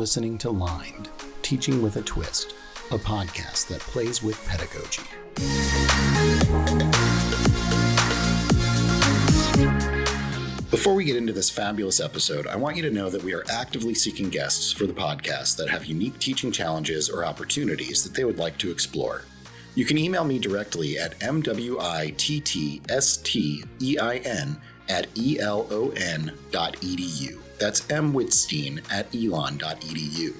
listening to Lined, Teaching with a Twist, a podcast that plays with pedagogy. Before we get into this fabulous episode, I want you to know that we are actively seeking guests for the podcast that have unique teaching challenges or opportunities that they would like to explore. You can email me directly at mwitttstein@elon.edu. That's mwitstein@elon.edu.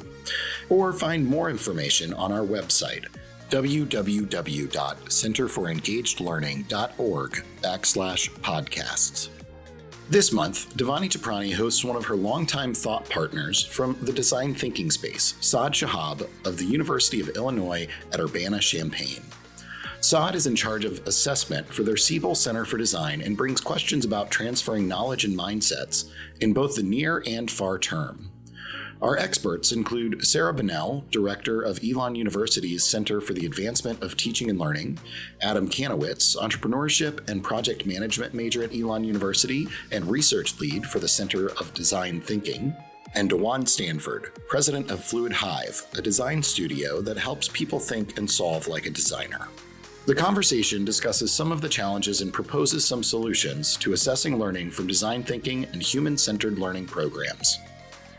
Or find more information on our website, www.centerforengagedlearning.org/podcasts. This month, Dhvani Toprani hosts one of her longtime thought partners from the design thinking space, Saad Shehab of the University of Illinois at Urbana-Champaign. Saad is in charge of assessment for their Siebel Center for Design and brings questions about transferring knowledge and mindsets in both the near and far term. Our experts include Sarah Bunnell, director of Elon University's Center for the Advancement of Teaching and Learning, Adam Kanowitz, entrepreneurship and project management major at Elon University and research lead for the Center of Design Thinking, and Dawan Stanford, president of Fluid Hive, a design studio that helps people think and solve like a designer. The conversation discusses some of the challenges and proposes some solutions to assessing learning from design thinking and human-centered learning programs.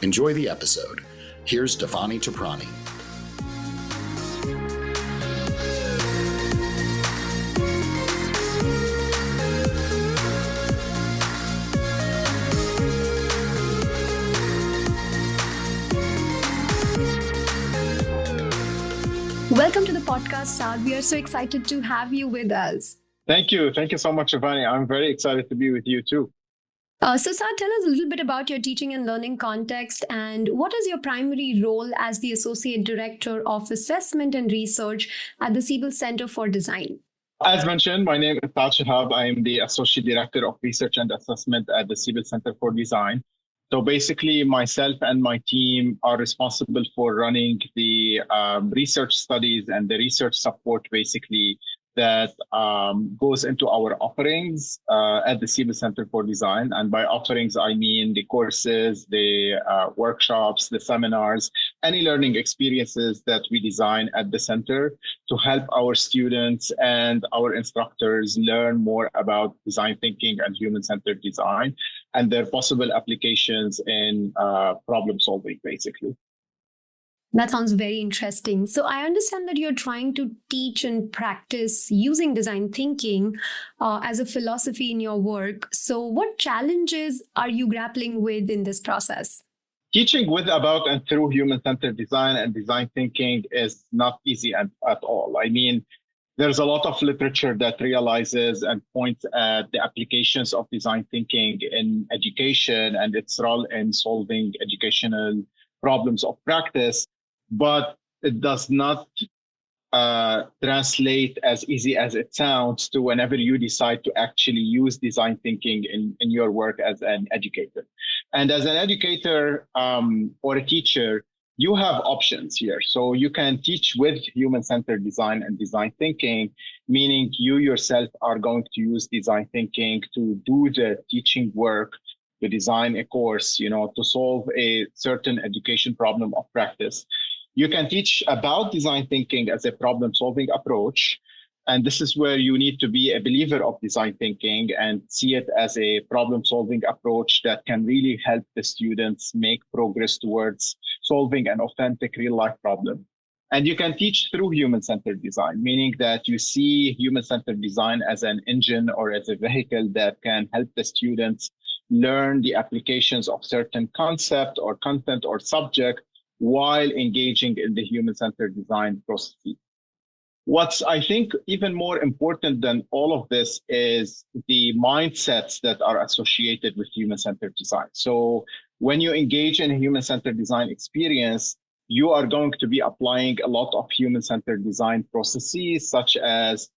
Enjoy the episode. Here's Dhvani Toprani. Welcome to the podcast, Saad. We are so excited to have you with us. Thank you. Thank you so much, Dhvani. I'm very excited to be with you too. So Saad, tell us a little bit about your teaching and learning context and what is your primary role as the Associate Director of Assessment and Research at the Siebel Center for Design? As mentioned, my name is Saad Shehab. I am the Associate Director of Research and Assessment at the Siebel Center for Design. So basically, myself and my team are responsible for running the research studies and the research support, basically, that goes into our offerings at the Siebel Center for Design. And by offerings, I mean the courses, the workshops, the seminars, any learning experiences that we design at the center to help our students and our instructors learn more about design thinking and human-centered design and their possible applications in problem solving, basically. That sounds very interesting. So I understand that you're trying to teach and practice using design thinking as a philosophy in your work. So what challenges are you grappling with in this process? Teaching with, about, and through human-centered design and design thinking is not easy at all. I mean, there's a lot of literature that realizes and points at the applications of design thinking in education and its role in solving educational problems of practice. But it does not translate as easy as it sounds to whenever you decide to actually use design thinking in your work as an educator. And as an educator or a teacher, you have options here. So you can teach with human-centered design and design thinking, meaning you yourself are going to use design thinking to do the teaching work, to design a course, to solve a certain education problem of practice. You can teach about design thinking as a problem-solving approach. And this is where you need to be a believer of design thinking and see it as a problem-solving approach that can really help the students make progress towards solving an authentic real-life problem. And you can teach through human-centered design, meaning that you see human-centered design as an engine or as a vehicle that can help the students learn the applications of certain concept or content or subject while engaging in the human-centered design process. What's, I think, even more important than all of this is the mindsets that are associated with human-centered design. So when you engage in a human-centered design experience, you are going to be applying a lot of human-centered design processes, such as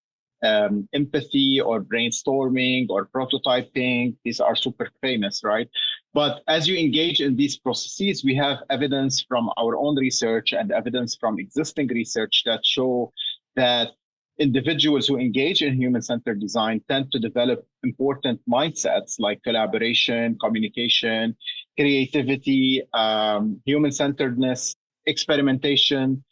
empathy or brainstorming or prototyping. These are super famous, right? But as you engage in these processes, we have evidence from our own research and evidence from existing research that show that individuals who engage in human-centered design tend to develop important mindsets like collaboration, communication, creativity, human-centeredness, experimentation.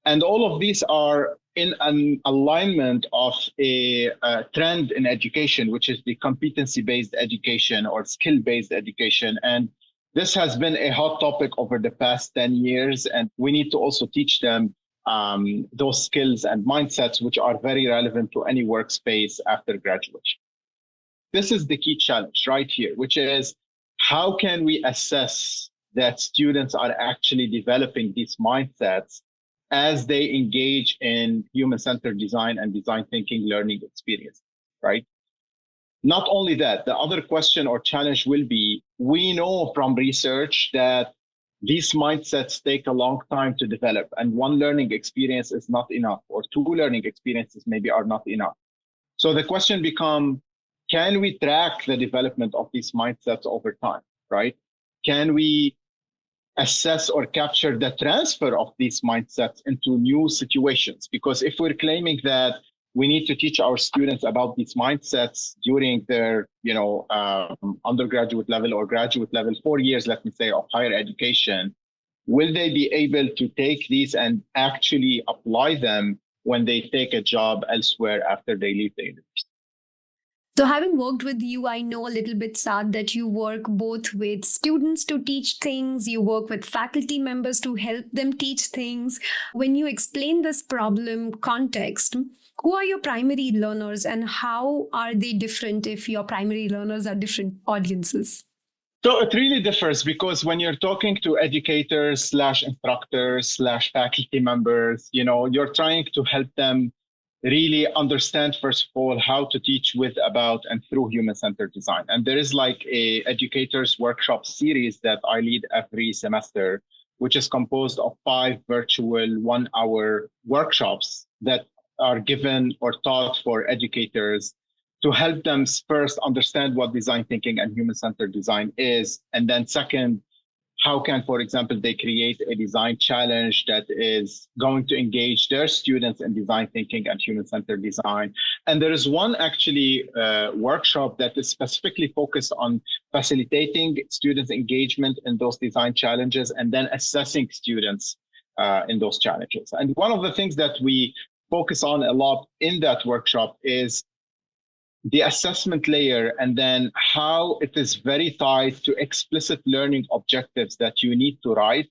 And all of these are in an alignment of a trend in education, which is the competency-based education or skill-based education. And this has been a hot topic over the past 10 years, and we need to also teach them those skills and mindsets, which are very relevant to any workspace after graduation. This is the key challenge right here, which is how can we assess that students are actually developing these mindsets as they engage in human-centered design and design thinking learning experience, right? Not only that, the other question or challenge will be, we know from research that these mindsets take a long time to develop, and one learning experience is not enough, or two learning experiences maybe are not enough. So the question becomes, can we track the development of these mindsets over time, right? Can we assess or capture the transfer of these mindsets into new situations? Because if we're claiming that we need to teach our students about these mindsets during their, undergraduate level or graduate level, 4 years, let me say, of higher education, will they be able to take these and actually apply them when they take a job elsewhere after they leave the university? So having worked with you, I know a little bit, Saad, that you work both with students to teach things, you work with faculty members to help them teach things. When you explain this problem context, who are your primary learners and how are they different if your primary learners are different audiences? So it really differs, because when you're talking to educators / instructors / faculty members, you're trying to help them really understand, first of all, how to teach with, about, and through human-centered design. And there is like a educators workshop series that I lead every semester, which is composed of 5 virtual 1-hour workshops that are given or taught for educators to help them first understand what design thinking and human-centered design is. And then second, how can, for example, they create a design challenge that is going to engage their students in design thinking and human-centered design. And there is one actually workshop that is specifically focused on facilitating students' engagement in those design challenges and then assessing students in those challenges. And one of the things that we focus on a lot in that workshop is the assessment layer, and then how it is very tied to explicit learning objectives that you need to write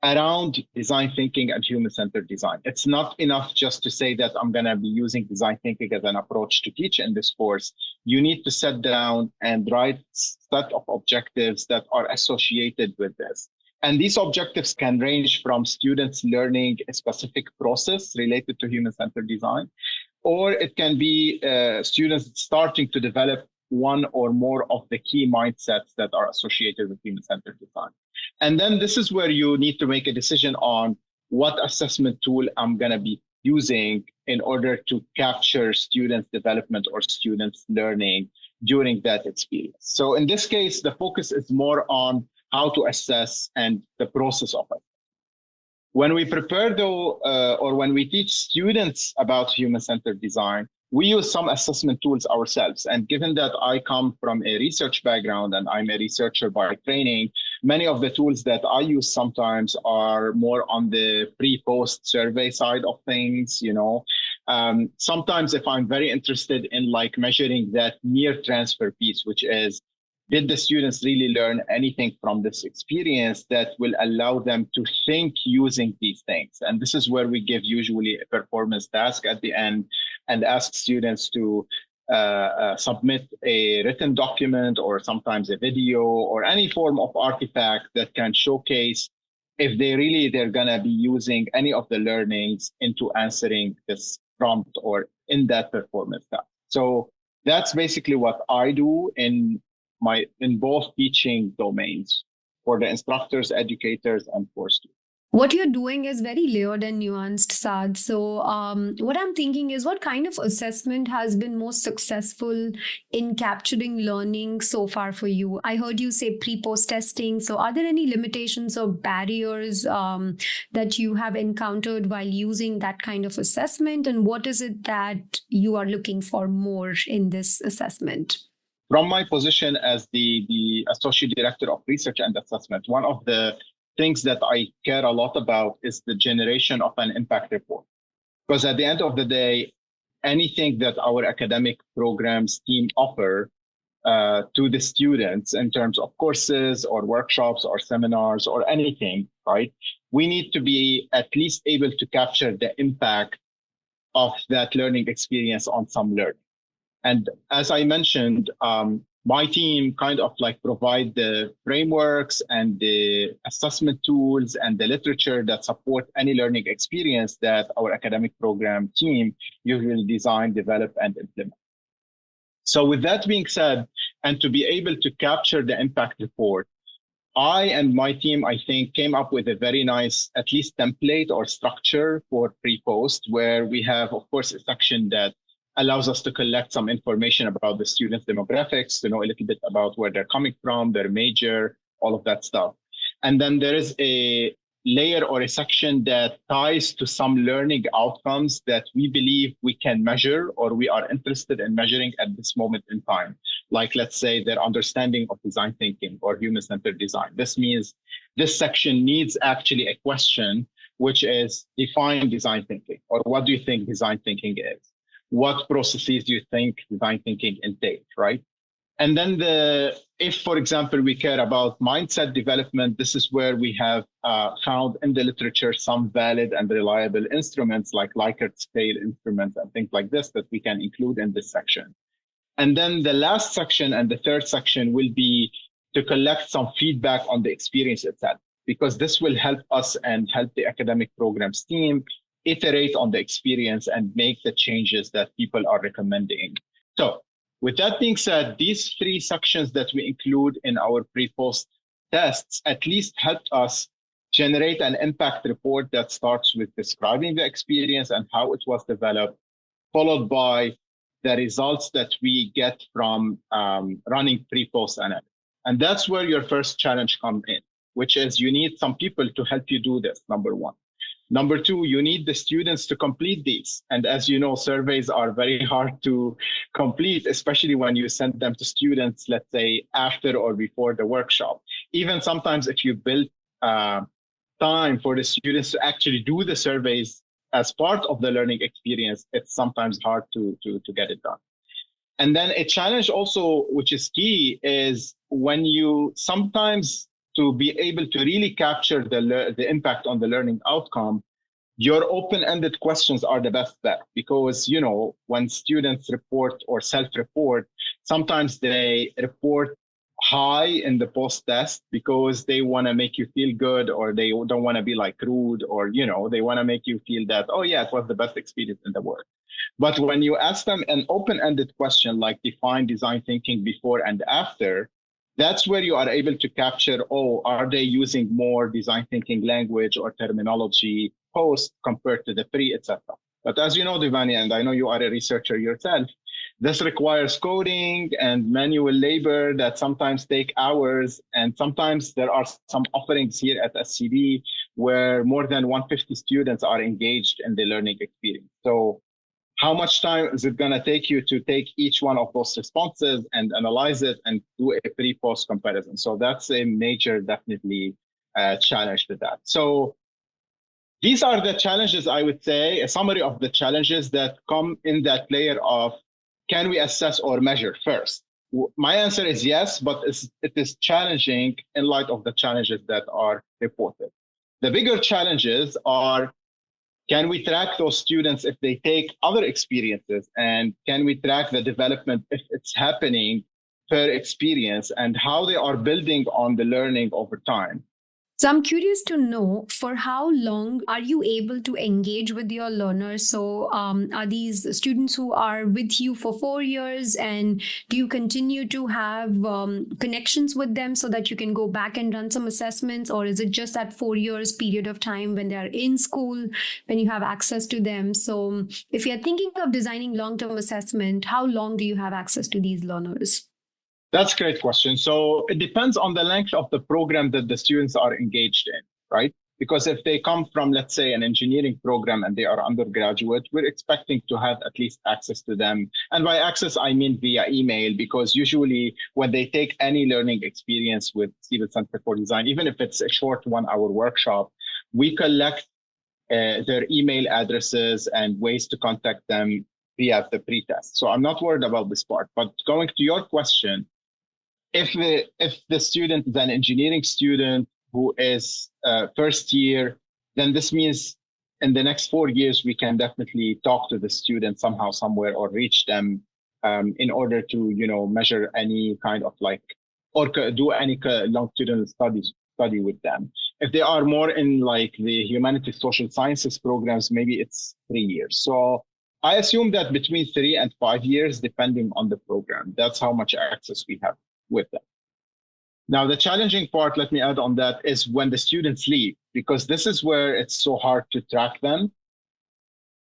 around design thinking and human-centered design. It's not enough just to say that I'm going to be using design thinking as an approach to teach in this course. You need to sit down and write a set of objectives that are associated with this. And these objectives can range from students learning a specific process related to human-centered design, or it can be students starting to develop one or more of the key mindsets that are associated with human-centered design. And then this is where you need to make a decision on what assessment tool I'm going to be using in order to capture students' development or students' learning during that experience. So in this case, the focus is more on how to assess and the process of it. When we prepare, though, or when we teach students about human-centered design, we use some assessment tools ourselves. And given that I come from a research background and I'm a researcher by training, many of the tools that I use sometimes are more on the pre-post survey side of things. Sometimes if I'm very interested in like measuring that near transfer piece, which is, did the students really learn anything from this experience that will allow them to think using these things? And this is where we give usually a performance task at the end and ask students to submit a written document or sometimes a video or any form of artifact that can showcase if they're going to be using any of the learnings into answering this prompt or in that performance task. So that's basically what I do in both teaching domains for the instructors, educators, and for students. What you're doing is very layered and nuanced, Saad. So what I'm thinking is, what kind of assessment has been most successful in capturing learning so far for you? I heard you say pre-post testing. So are there any limitations or barriers that you have encountered while using that kind of assessment? And what is it that you are looking for more in this assessment? from my position as the Associate Director of Research and Assessment, one of the things that I care a lot about is the generation of an impact report. Because at the end of the day, anything that our academic programs team offer to the students in terms of courses or workshops or seminars or anything, right? We need to be at least able to capture the impact of that learning experience on some learning. And as I mentioned, my team kind of like provide the frameworks and the assessment tools and the literature that support any learning experience that our academic program team usually design, develop, and implement. So with that being said, and to be able to capture the impact report, I and my team, I think, came up with a very nice, at least template or structure for pre-post, where we have, of course, a section that allows us to collect some information about the students' demographics, to know a little bit about where they're coming from, their major, all of that stuff. And then there is a layer or a section that ties to some learning outcomes that we believe we can measure or we are interested in measuring at this moment in time. Like, let's say, their understanding of design thinking or human-centered design. This means this section needs actually a question, which is define design thinking, or what do you think design thinking is? What processes do you think design thinking entails, right? And then if, for example, we care about mindset development, this is where we have found in the literature some valid and reliable instruments like Likert scale instruments and things like this that we can include in this section. And then the last section and the third section will be to collect some feedback on the experience itself, because this will help us and help the academic programs team iterate on the experience and make the changes that people are recommending. So with that being said, these three sections that we include in our pre-post tests at least helped us generate an impact report that starts with describing the experience and how it was developed, followed by the results that we get from running pre-post analysis. And that's where your first challenge comes in, which is you need some people to help you do this, number one. Number two, you need the students to complete these. And as you know, surveys are very hard to complete, especially when you send them to students, let's say, after or before the workshop. Even sometimes if you build time for the students to actually do the surveys as part of the learning experience, it's sometimes hard to get it done. And then a challenge also, which is key, is when you sometimes, to be able to really capture the impact on the learning outcome, your open-ended questions are the best bet, because, you know, when students report or self-report, sometimes they report high in the post-test because they want to make you feel good, or they don't want to be like rude, or, you know, they want to make you feel that, oh yeah, it was the best experience in the world. But when you ask them an open-ended question like define design thinking before and after, that's where you are able to capture, oh, are they using more design thinking language or terminology post compared to the pre, etc. But as you know, Dhvani, and I know you are a researcher yourself, this requires coding and manual labor that sometimes take hours. And sometimes there are some offerings here at SCD where more than 150 students are engaged in the learning experience. So how much time is it going to take you to take each one of those responses and analyze it and do a pre-post comparison? So that's a major, definitely, challenge to that. So these are the challenges, I would say, a summary of the challenges that come in that layer of, can we assess or measure first? My answer is yes, but it is challenging in light of the challenges that are reported. The bigger challenges are, can we track those students if they take other experiences? And can we track the development if it's happening per experience and how they are building on the learning over time? So I'm curious to know, for how long are you able to engage with your learners? So are these students who are with you for 4 years, and do you continue to have connections with them so that you can go back and run some assessments? Or is it just that 4 years period of time when they're in school, when you have access to them? So if you're thinking of designing long-term assessment, how long do you have access to these learners? That's a great question. So it depends on the length of the program that the students are engaged in, right? Because if they come from, let's say, an engineering program and they are undergraduate, we're expecting to have at least access to them. And by access, I mean via email, because usually when they take any learning experience with Siebel Center for Design, even if it's a short 1-hour workshop, we collect their email addresses and ways to contact them via the pretest. So I'm not worried about this part. But going to your question, if the student is an engineering student who is first year, then this means in the next 4 years, we can definitely talk to the student somehow, somewhere, or reach them in order to, measure any kind of or do any longitudinal study with them. If they are more in the humanities, social sciences programs, maybe it's 3 years. So I assume that between 3 and 5 years, depending on the program, that's how much access we have with them. Now, the challenging part, let me add on that, is when the students leave, because this is where it's so hard to track them.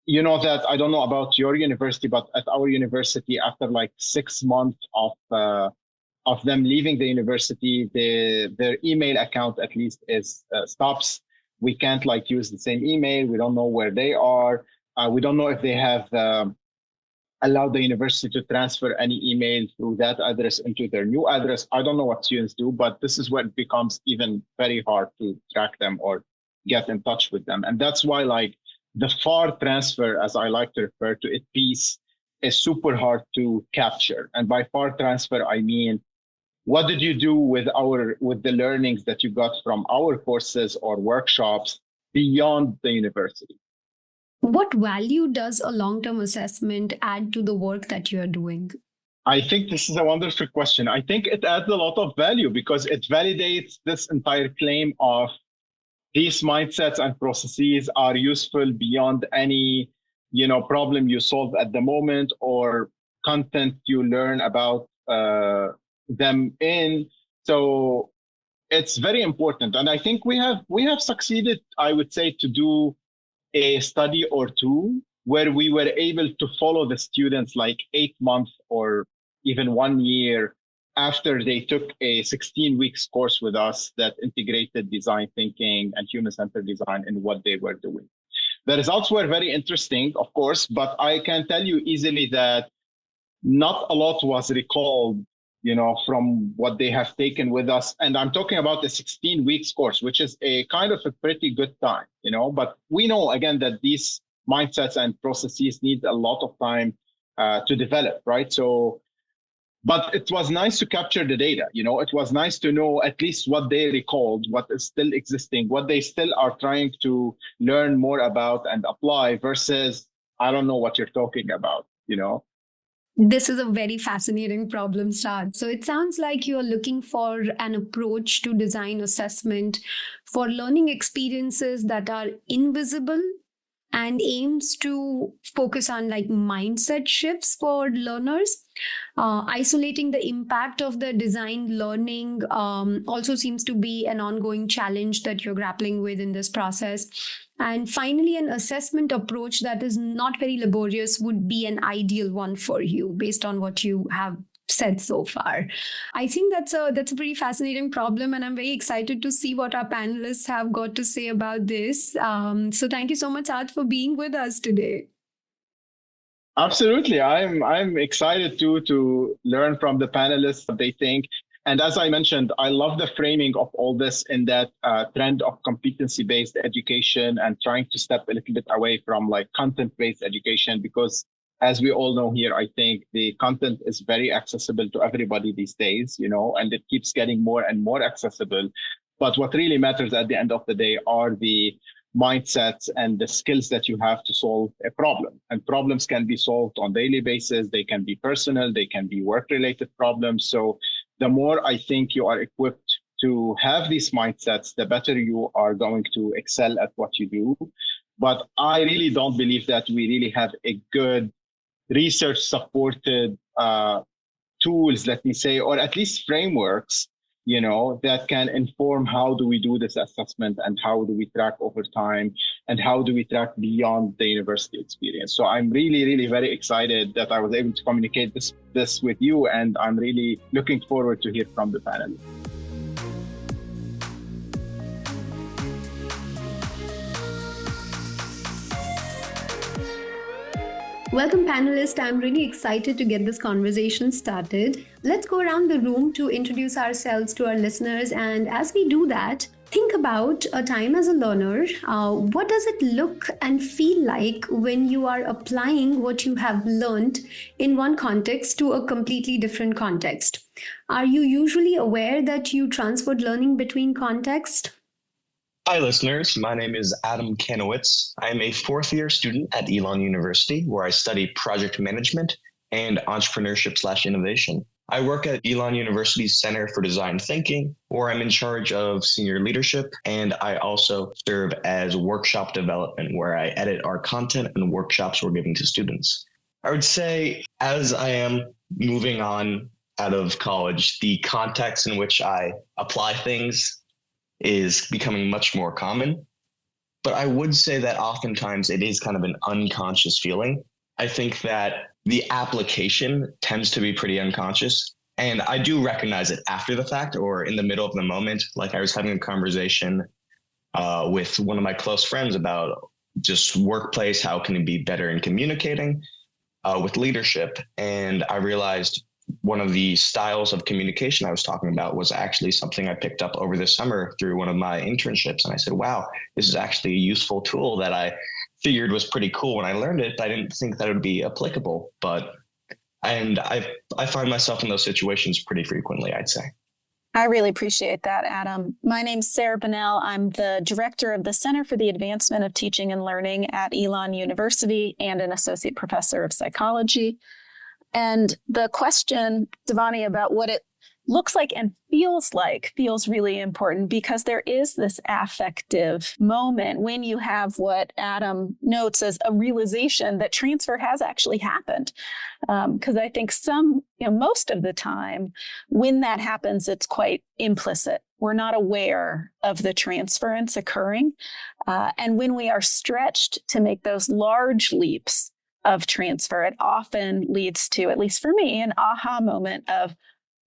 You know that, I don't know about your university, but at our university, after 6 months of them leaving the university, their email account at least stops. We can't use the same email. We don't know where they are. We don't know if they have allowed the university to transfer any email through that address into their new address. I don't know what students do, but this is where it becomes even very hard to track them or get in touch with them. And that's why the FAR transfer, as I like to refer to it, piece is super hard to capture. And by FAR transfer, I mean, what did you do with the learnings that you got from our courses or workshops beyond the university? What value does a long-term assessment add to the work that you're doing? I think this is a wonderful question. I think it adds a lot of value because it validates this entire claim of these mindsets and processes are useful beyond any, problem you solve at the moment or content you learn about them in. So it's very important. And I think we have succeeded, I would say, to do a study or two where we were able to follow the students 8 months or even 1 year after they took a 16 weeks course with us that integrated design thinking and human-centered design in what they were doing. The results were very interesting, of course, but I can tell you easily that not a lot was recalled from what they have taken with us. And I'm talking about the 16 weeks course, which is a kind of a pretty good time, but we know again that these mindsets and processes need a lot of time to develop, right? So, but it was nice to capture the data, it was nice to know at least what they recalled, what is still existing, what they still are trying to learn more about and apply versus, I don't know what you're talking about, This is a very fascinating problem, Saad. So it sounds like you're looking for an approach to design assessment for learning experiences that are invisible and aims to focus on mindset shifts for learners. Isolating the impact of the design learning also seems to be an ongoing challenge that you're grappling with in this process. And finally, an assessment approach that is not very laborious would be an ideal one for you based on what you have said so far. I think that's a pretty fascinating problem, and I'm very excited to see what our panelists have got to say about this. So thank you so much, Saad, for being with us today. Absolutely. I'm excited to learn from the panelists what they think. And as I mentioned, I love the framing of all this in that trend of competency-based education and trying to step a little bit away from content-based education, because as we all know here, I think the content is very accessible to everybody these days, and it keeps getting more and more accessible. But what really matters at the end of the day are the mindsets and the skills that you have to solve a problem. And problems can be solved on a daily basis. They can be personal, they can be work-related problems. So the more I think you are equipped to have these mindsets, the better you are going to excel at what you do. But I really don't believe that we really have a good research-supported tools, let me say, or at least frameworks, that can inform how do we do this assessment and how do we track over time and how do we track beyond the university experience. So I'm really, really very excited that I was able to communicate this with you, and I'm really looking forward to hear from the panel. Welcome, panelists. I'm really excited to get this conversation started. Let's go around the room to introduce ourselves to our listeners. And as we do that, think about a time as a learner. What does it look and feel like when you are applying what you have learned in one context to a completely different context? Are you usually aware that you transferred learning between contexts? Hi, listeners. My name is Adam Kanowitz. I am a fourth-year student at Elon University, where I study project management and entrepreneurship/innovation. I work at Elon University's Center for Design Thinking, where I'm in charge of senior leadership, and I also serve as workshop development, where I edit our content and workshops we're giving to students. I would say, as I am moving on out of college, the context in which I apply things is becoming much more common. But I would say that oftentimes it is kind of an unconscious feeling. I think that the application tends to be pretty unconscious. And I do recognize it after the fact or in the middle of the moment. Like I was having a conversation with one of my close friends about just workplace, how can it be better in communicating with leadership? And I realized one of the styles of communication I was talking about was actually something I picked up over the summer through one of my internships. And I said, wow, this is actually a useful tool that I figured was pretty cool when I learned it, but I didn't think that it would be applicable. And I find myself in those situations pretty frequently, I'd say. I really appreciate that, Adam. My name's Sarah Bunnell. I'm the director of the Center for the Advancement of Teaching and Learning at Elon University and an associate professor of psychology. And the question, Dhvani, about what it looks like and feels really important, because there is this affective moment when you have what Adam notes as a realization that transfer has actually happened. Because I think most of the time when that happens, it's quite implicit. We're not aware of the transference occurring. And when we are stretched to make those large leaps of transfer, it often leads to, at least for me, an aha moment of,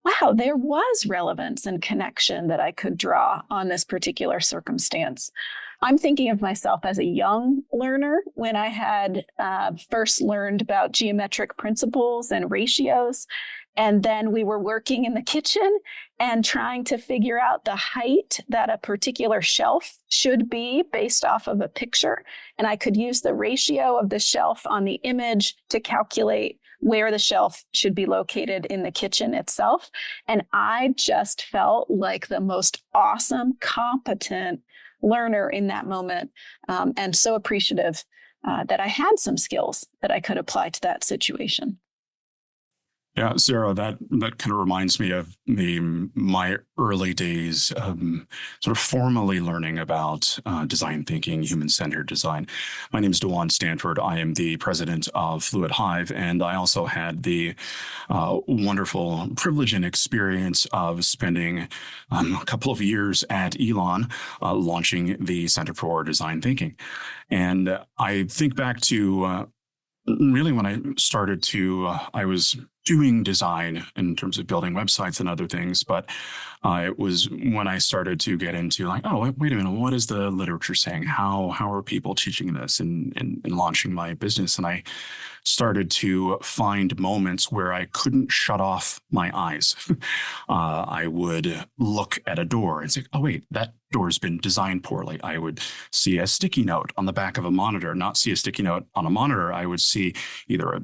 wow, there was relevance and connection that I could draw on this particular circumstance. I'm thinking of myself as a young learner when I had first learned about geometric principles and ratios. And then we were working in the kitchen and trying to figure out the height that a particular shelf should be based off of a picture. And I could use the ratio of the shelf on the image to calculate where the shelf should be located in the kitchen itself. And I just felt like the most awesome, competent learner in that moment, and so appreciative that I had some skills that I could apply to that situation. Yeah, Sarah, that kind of reminds me of my early days, sort of formally learning about design thinking, human-centered design. My name is Dawan Stanford. I am the president of Fluid Hive, and I also had the wonderful privilege and experience of spending a couple of years at Elon, launching the Center for Design Thinking. And I think back to really when I started I was doing design in terms of building websites and other things, but it was when I started to get into like, oh, wait a minute, what is the literature saying? How are people teaching this and launching my business? And I started to find moments where I couldn't shut off my eyes. I would look at a door and say, oh, wait, that door's been designed poorly. I would see a sticky note on the back of a monitor, not see a sticky note on a monitor. I would see either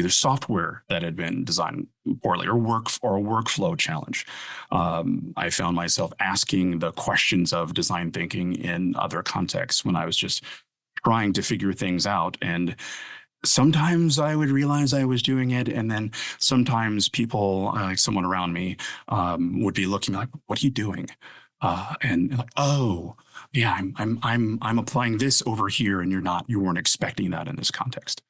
software that had been designed poorly or a workflow challenge. I found myself asking the questions of design thinking in other contexts when I was just trying to figure things out. And sometimes I would realize I was doing it, and then sometimes people, like someone around me, would be looking like, "What are you doing?" And like, "Oh, yeah, I'm applying this over here, and you weren't expecting that in this context."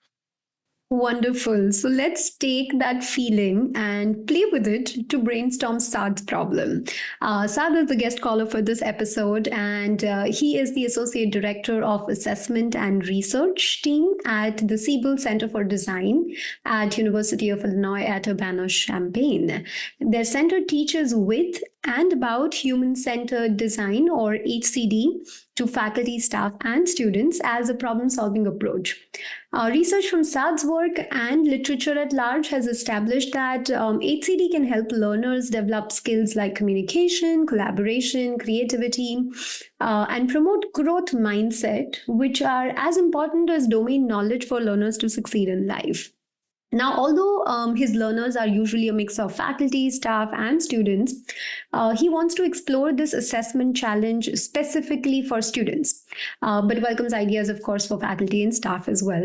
Wonderful. So let's take that feeling and play with it to brainstorm Saad's problem. Saad is the guest caller for this episode, and he is the Associate Director of Assessment and Research team at the Siebel Center for Design at University of Illinois at Urbana-Champaign. Their center teaches with and about human-centered design, or HCD, to faculty, staff, and students as a problem-solving approach. Research from Saad's work and literature at large has established that HCD can help learners develop skills like communication, collaboration, creativity, and promote growth mindset, which are as important as domain knowledge for learners to succeed in life. Now, although his learners are usually a mix of faculty, staff, and students, he wants to explore this assessment challenge specifically for students, but welcomes ideas, of course, for faculty and staff as well.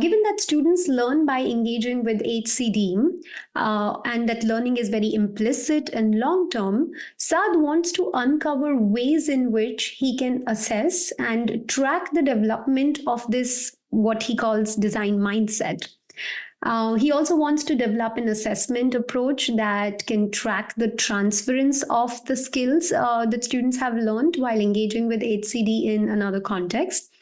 Given that students learn by engaging with HCD and that learning is very implicit and long-term, Saad wants to uncover ways in which he can assess and track the development of this, what he calls design mindset. He also wants to develop an assessment approach that can track the transference of the skills that students have learned while engaging with HCD in another context.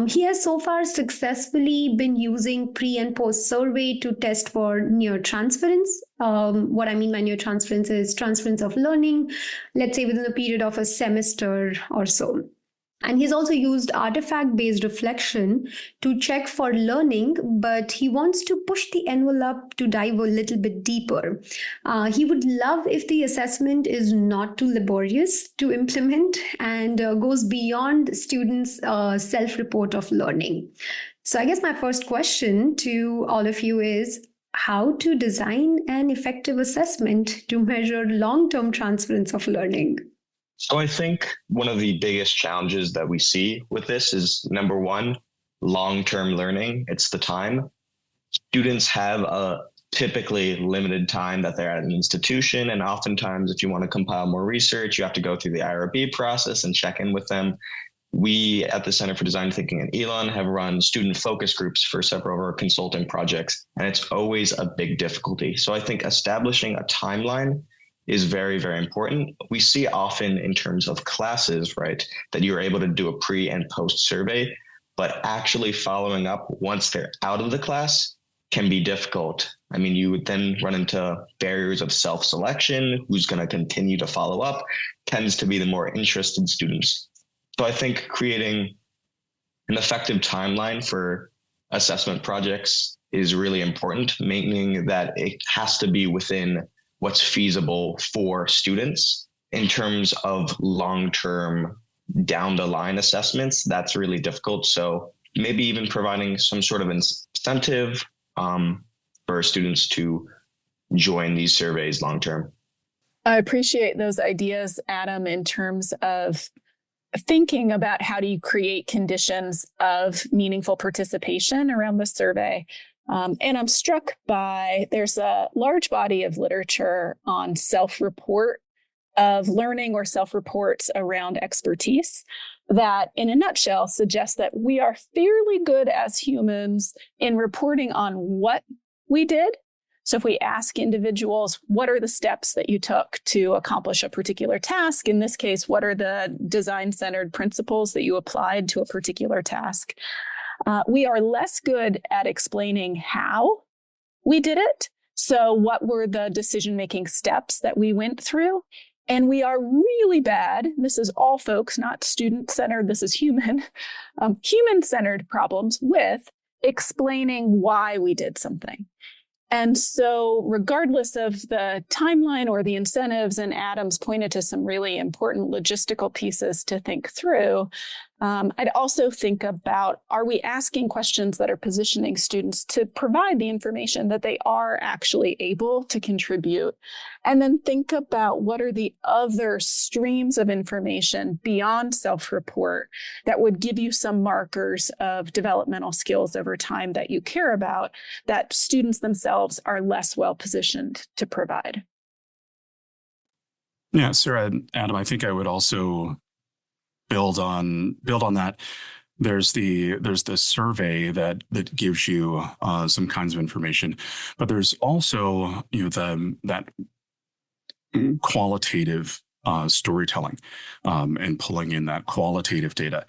He has so far successfully been using pre and post survey to test for near transference. What I mean by near transference is transference of learning, let's say within a period of a semester or so. And he's also used artifact-based reflection to check for learning, but he wants to push the envelope to dive a little bit deeper. He would love if the assessment is not too laborious to implement and goes beyond students' self-report of learning. So I guess my first question to all of you is how to design an effective assessment to measure long-term transference of learning. So I think one of the biggest challenges that we see with this is, number one, long-term learning. It's the time. Students have a typically limited time that they're at an institution. And oftentimes, if you want to compile more research, you have to go through the IRB process and check in with them. We at the Center for Design Thinking at Elon have run student focus groups for several of our consulting projects, and it's always a big difficulty. So I think establishing a timeline is very, very important. We see often in terms of classes, right, that you're able to do a pre and post survey, but actually following up once they're out of the class can be difficult. I mean, you would then run into barriers of self-selection. Who's going to continue to follow up tends to be the more interested students. So I think creating an effective timeline for assessment projects is really important, meaning that it has to be within what's feasible for students. In terms of long-term down the line assessments, that's really difficult. So maybe even providing some sort of incentive for students to join these surveys long-term. I appreciate those ideas, Adam, in terms of thinking about how do you create conditions of meaningful participation around the survey. And I'm struck by, there's a large body of literature on self-report of learning or self-reports around expertise that, in a nutshell, suggests that we are fairly good as humans in reporting on what we did. So if we ask individuals, what are the steps that you took to accomplish a particular task? In this case, what are the design-centered principles that you applied to a particular task? We are less good at explaining how we did it. So what were the decision-making steps that we went through? And we are really bad, this is all folks, not student-centered, this is human, human-centered problems with explaining why we did something. And so regardless of the timeline or the incentives, and Adam's pointed to some really important logistical pieces to think through, I'd also think about, are we asking questions that are positioning students to provide the information that they are actually able to contribute? And then think about what are the other streams of information beyond self-report that would give you some markers of developmental skills over time that you care about, that students themselves are less well positioned to provide. Yeah, Sarah and Adam, I think I would also build on that. There's the survey that gives you some kinds of information, but there's also that qualitative storytelling and pulling in that qualitative data.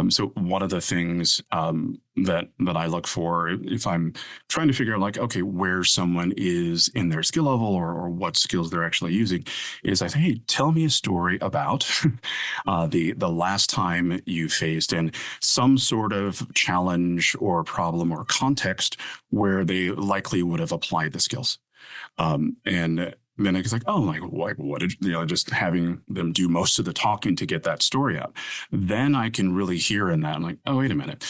So one of the things that I look for if I'm trying to figure out, like, okay, where someone is in their skill level or what skills they're actually using, is I say, hey, tell me a story about the last time you faced in some sort of challenge or problem or context where they likely would have applied the skills. And then it's like, oh, like what did, just having them do most of the talking to get that story out. Then I can really hear in that, I'm like, oh, wait a minute.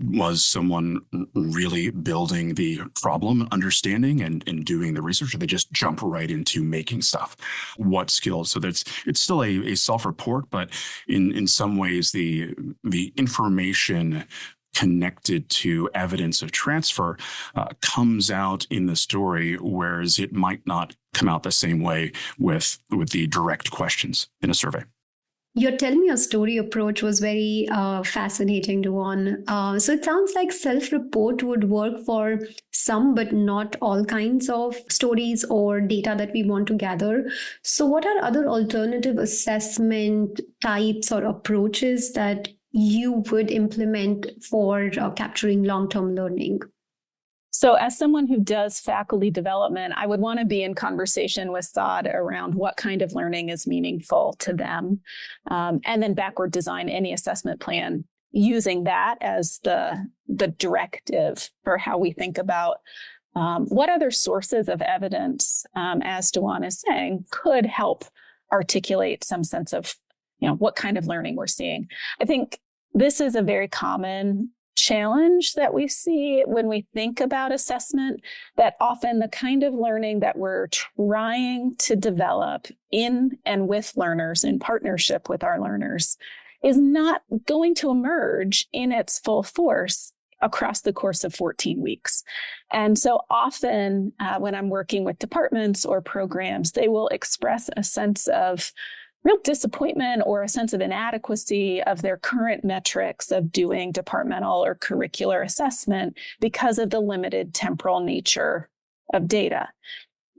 Was someone really building the problem, understanding and doing the research, or they just jump right into making stuff? What skills? So it's still a self-report, but in some ways the information connected to evidence of transfer comes out in the story, whereas it might not come out the same way with the direct questions in a survey. Your tell me a story approach was very fascinating, Dawan. So it sounds like self-report would work for some, but not all kinds of stories or data that we want to gather. So what are other alternative assessment types or approaches that you would implement for capturing long-term learning? So as someone who does faculty development, I would want to be in conversation with Saad around what kind of learning is meaningful to them, and then backward design any assessment plan using that as the directive for how we think about what other sources of evidence, as Dawan is saying, could help articulate some sense of what kind of learning we're seeing. I think this is a very common challenge that we see when we think about assessment, that often the kind of learning that we're trying to develop in and with learners, in partnership with our learners, is not going to emerge in its full force across the course of 14 weeks. And so often when I'm working with departments or programs, they will express a sense of real disappointment or a sense of inadequacy of their current metrics of doing departmental or curricular assessment because of the limited temporal nature of data.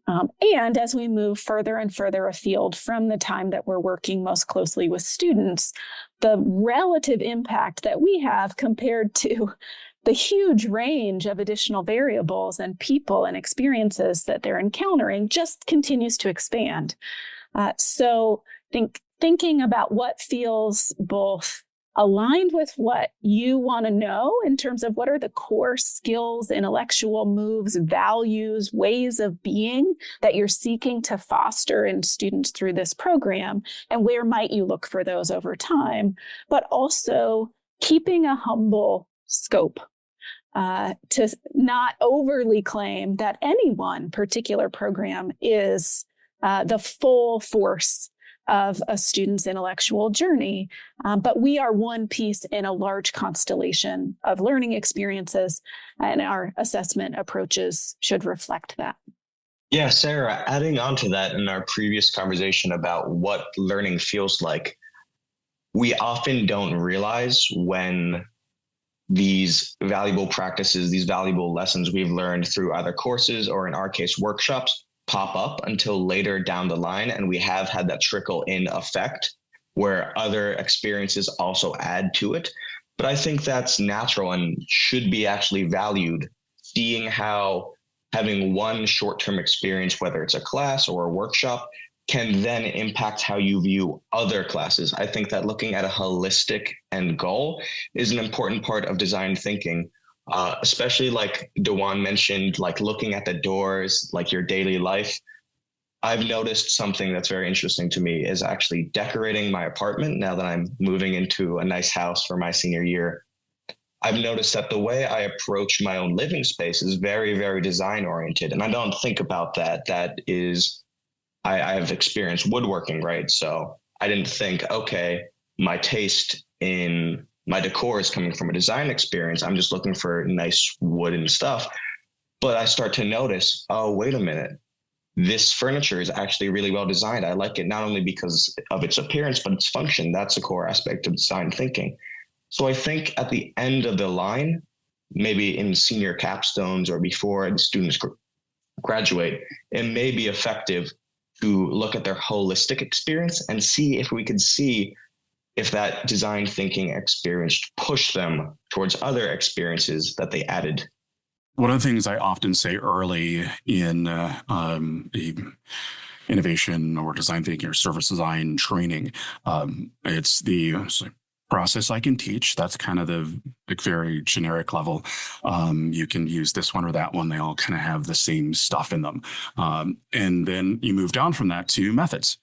And as we move further and further afield from the time that we're working most closely with students, the relative impact that we have compared to the huge range of additional variables and people and experiences that they're encountering just continues to expand. So thinking about what feels both aligned with what you want to know in terms of what are the core skills, intellectual moves, values, ways of being that you're seeking to foster in students through this program, and where might you look for those over time, but also keeping a humble scope to not overly claim that any one particular program is the full force of a student's intellectual journey. But we are one piece in a large constellation of learning experiences, and our assessment approaches should reflect that. Yeah, Sarah, adding on to that, in our previous conversation about what learning feels like, we often don't realize when these valuable practices, these valuable lessons we've learned through either courses or, in our case, workshops, pop up until later down the line. And we have had that trickle in effect where other experiences also add to it. But I think that's natural and should be actually valued, seeing how having one short-term experience, whether it's a class or a workshop, can then impact how you view other classes. I think that looking at a holistic end goal is an important part of design thinking. Especially like Dawan mentioned, like looking at the doors, like your daily life. I've noticed something that's very interesting to me is actually decorating my apartment now that I'm moving into a nice house for my senior year. I've noticed that the way I approach my own living space is very, very design oriented. And I don't think about that. That is, I have experienced woodworking, right? So I didn't think, okay, my taste in my decor is coming from a design experience. I'm just looking for nice wood and stuff. But I start to notice, oh, wait a minute. This furniture is actually really well designed. I like it not only because of its appearance, but its function. That's a core aspect of design thinking. So I think at the end of the line, maybe in senior capstones or before the students graduate, it may be effective to look at their holistic experience and see if we could see if that design thinking experience pushed them towards other experiences that they added. One of the things I often say early in the innovation or design thinking or service design training, it's the process I can teach. That's kind of the very generic level. You can use this one or that one. They all kind of have the same stuff in them. And then you move down from that to methods.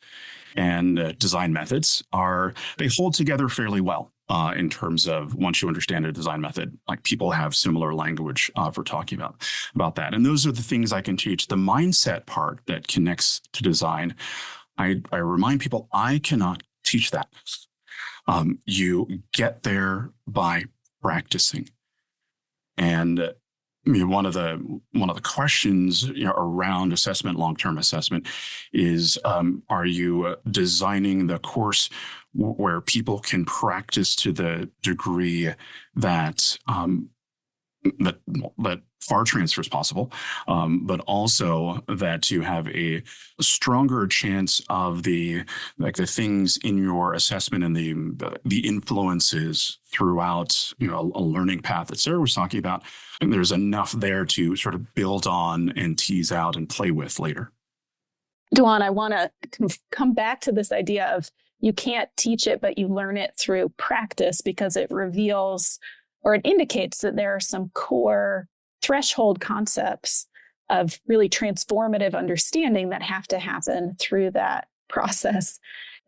And design methods they hold together fairly well in terms of once you understand a design method, like people have similar language for talking about that. And those are the things I can teach. The mindset part that connects to design, I remind people I cannot teach that. You get there by practicing. And I mean, one of the questions around assessment, long-term assessment, is: are you designing the course where people can practice to the degree that that far transfer is possible, but also that you have a stronger chance of the things in your assessment and the influences throughout a learning path that Sarah was talking about. And there's enough there to sort of build on and tease out and play with later. Dawan, I want to come back to this idea of you can't teach it, but you learn it through practice, because it reveals or it indicates that there are some core threshold concepts of really transformative understanding that have to happen through that process.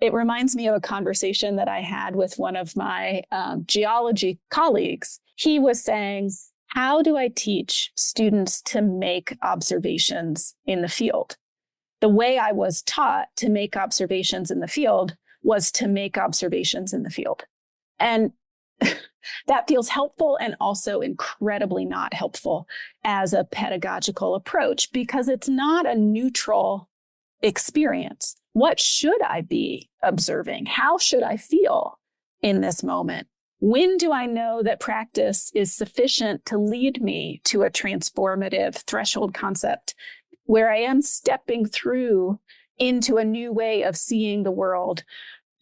It reminds me of a conversation that I had with one of my geology colleagues. He was saying, how do I teach students to make observations in the field? The way I was taught to make observations in the field was to make observations in the field. And that feels helpful and also incredibly not helpful as a pedagogical approach, because it's not a neutral experience. What should I be observing? How should I feel in this moment? When do I know that practice is sufficient to lead me to a transformative threshold concept where I am stepping through into a new way of seeing the world?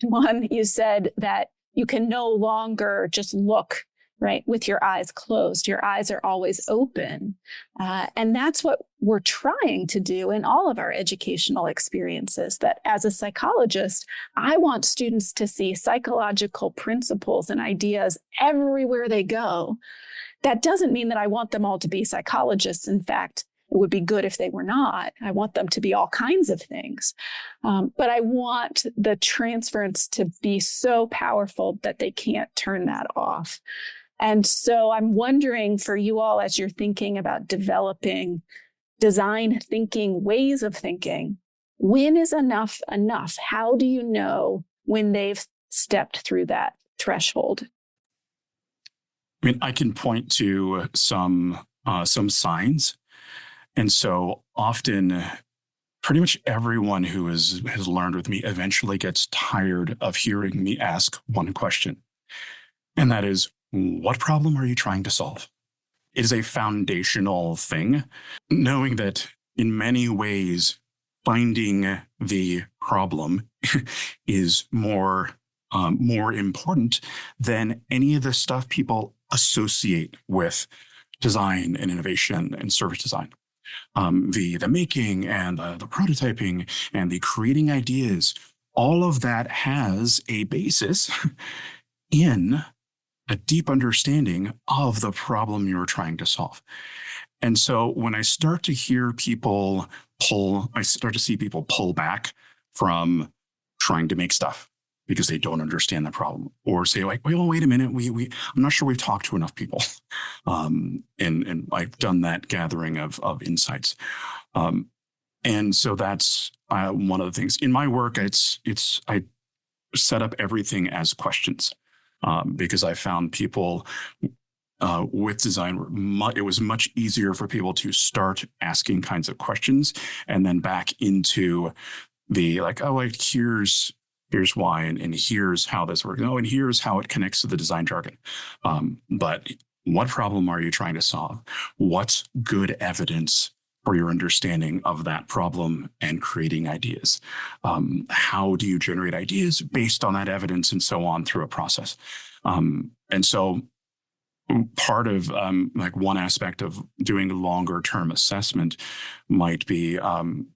One, you said that you can no longer just look, right, with your eyes closed. Your eyes are always open. And that's what we're trying to do in all of our educational experiences. That as a psychologist, I want students to see psychological principles and ideas everywhere they go. That doesn't mean that I want them all to be psychologists. In fact, it would be good if they were not. I want them to be all kinds of things. But I want the transference to be so powerful that they can't turn that off. And so I'm wondering for you all, as you're thinking about developing design thinking, ways of thinking, when is enough enough? How do you know when they've stepped through that threshold? I mean, I can point to some signs. And so often, pretty much everyone who has learned with me eventually gets tired of hearing me ask one question. And that is, what problem are you trying to solve? It is a foundational thing, knowing that in many ways, finding the problem is more important than any of the stuff people associate with design and innovation and service design. The making and the prototyping and the creating ideas, all of that has a basis in a deep understanding of the problem you're trying to solve. And so when I start to hear people I start to see people pull back from trying to make stuff because they don't understand the problem, or say like, well, wait a minute, I'm not sure we've talked to enough people. And I've done that gathering of insights. And so that's one of the things in my work. I set up everything as questions because I found people with design, it was much easier for people to start asking kinds of questions and then back into the like, oh, like here's why, and here's how this works. Oh, and here's how it connects to the design jargon. But what problem are you trying to solve? What's good evidence for your understanding of that problem and creating ideas. How do you generate ideas based on that evidence and so on through a process? And so part of like one aspect of doing longer term assessment might be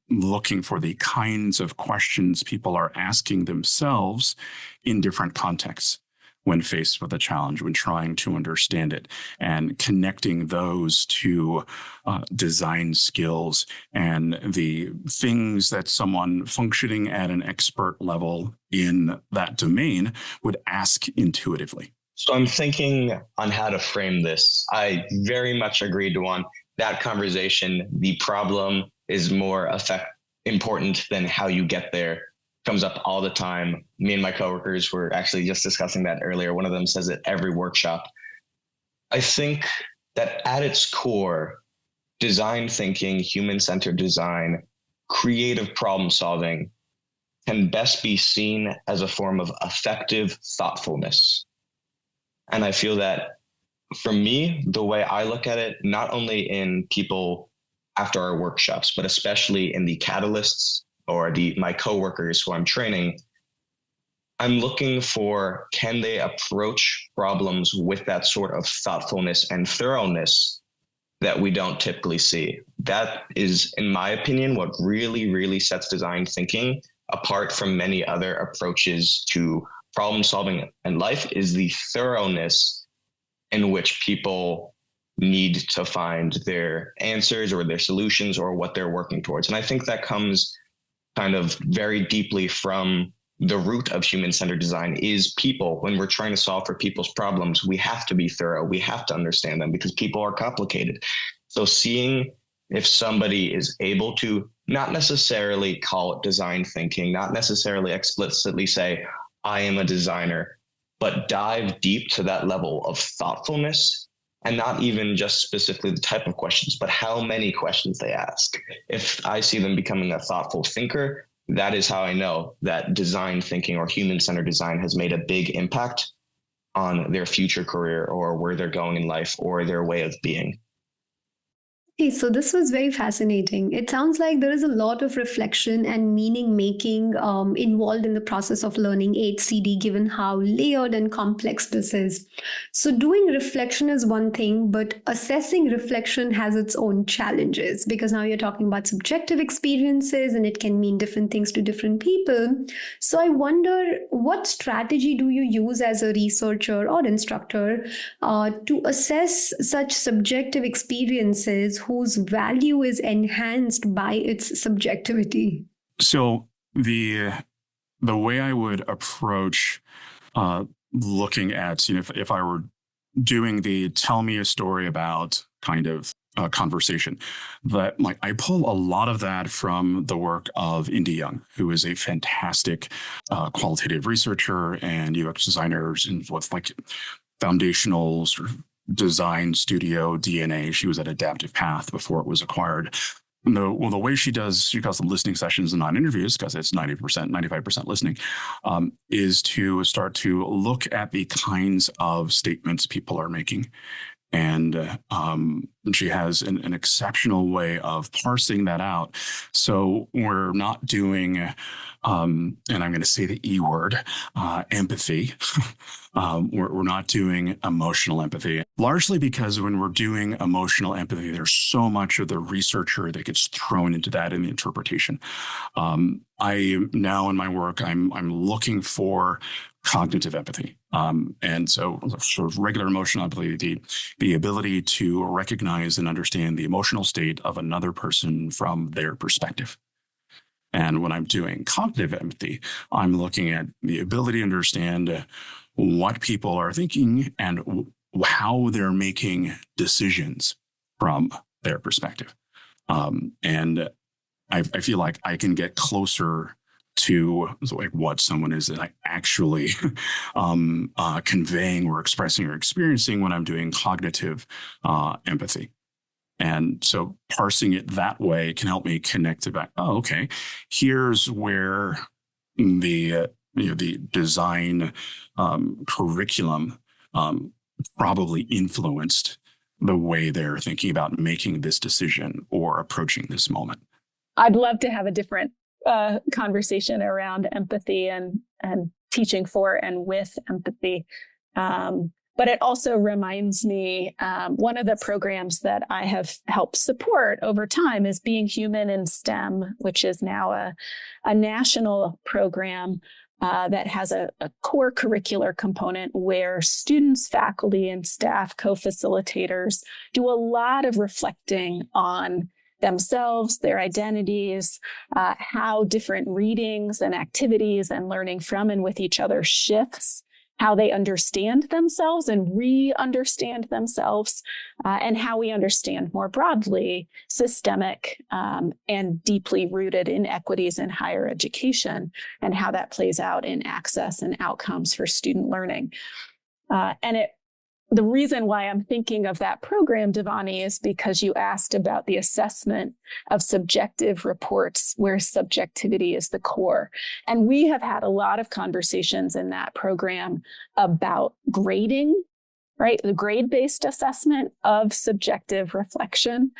looking for the kinds of questions people are asking themselves in different contexts when faced with a challenge, when trying to understand it, and connecting those to design skills and the things that someone functioning at an expert level in that domain would ask intuitively. So I'm thinking on how to frame this. I very much agree, Dawan. That conversation, the problem is more important than how you get there. Comes up all the time. Me and my coworkers were actually just discussing that earlier. One of them says it every workshop. I think that at its core, design thinking, human-centered design, creative problem solving can best be seen as a form of effective thoughtfulness. And I feel that for me, the way I look at it, not only in people after our workshops, but especially in the catalysts or my coworkers who I'm training, I'm looking for, can they approach problems with that sort of thoughtfulness and thoroughness that we don't typically see? That is, in my opinion, what really, really sets design thinking apart from many other approaches to problem solving in life, is the thoroughness in which people need to find their answers or their solutions or what they're working towards. And I think that comes kind of very deeply from the root of human-centered design is people. When we're trying to solve for people's problems, we have to be thorough. We have to understand them because people are complicated. So seeing if somebody is able to not necessarily call it design thinking, not necessarily explicitly say, I am a designer, but dive deep to that level of thoughtfulness, and not even just specifically the type of questions, but how many questions they ask. If I see them becoming a thoughtful thinker, that is how I know that design thinking or human-centered design has made a big impact on their future career or where they're going in life or their way of being. Okay, so this was very fascinating. It sounds like there is a lot of reflection and meaning making involved in the process of learning HCD, given how layered and complex this is. So doing reflection is one thing, but assessing reflection has its own challenges, because now you're talking about subjective experiences and it can mean different things to different people. So I wonder, what strategy do you use as a researcher or instructor to assess such subjective experiences whose value is enhanced by its subjectivity? So the way I would approach looking at, if I were doing the tell me a story about kind of conversation, that I pull a lot of that from the work of Indy Young, who is a fantastic qualitative researcher and UX designer with foundational sort of design studio DNA. She was at Adaptive Path before it was acquired. The way she calls them listening sessions and not interviews, because it's 90%, 95% listening, is to start to look at the kinds of statements people are making. And she has an exceptional way of parsing that out. So we're not doing, and I'm going to say the E word, empathy. We're not doing emotional empathy, largely because when we're doing emotional empathy, there's so much of the researcher that gets thrown into that in the interpretation. I now in my work, I'm looking for cognitive empathy. And so sort of regular emotional empathy, the ability to recognize and understand the emotional state of another person from their perspective. And when I'm doing cognitive empathy, I'm looking at the ability to understand what people are thinking and how they're making decisions from their perspective. And I feel like I can get closer to what someone is actually conveying or expressing or experiencing when I'm doing cognitive empathy. And so parsing it that way can help me connect to back. Oh, okay. Here's where the design curriculum probably influenced the way they're thinking about making this decision or approaching this moment? I'd love to have a different conversation around empathy and teaching for and with empathy. But it also reminds me, one of the programs that I have helped support over time is Being Human in STEM, which is now a national program that has a core curricular component where students, faculty, and staff, co-facilitators do a lot of reflecting on themselves, their identities, how different readings and activities and learning from and with each other shifts how they understand themselves and re-understand themselves, and how we understand more broadly systemic and deeply rooted inequities in higher education and how that plays out in access and outcomes for student learning. The reason why I'm thinking of that program, Dhvani, is because you asked about the assessment of subjective reports where subjectivity is the core. And we have had a lot of conversations in that program about grading, right? The grade-based assessment of subjective reflection,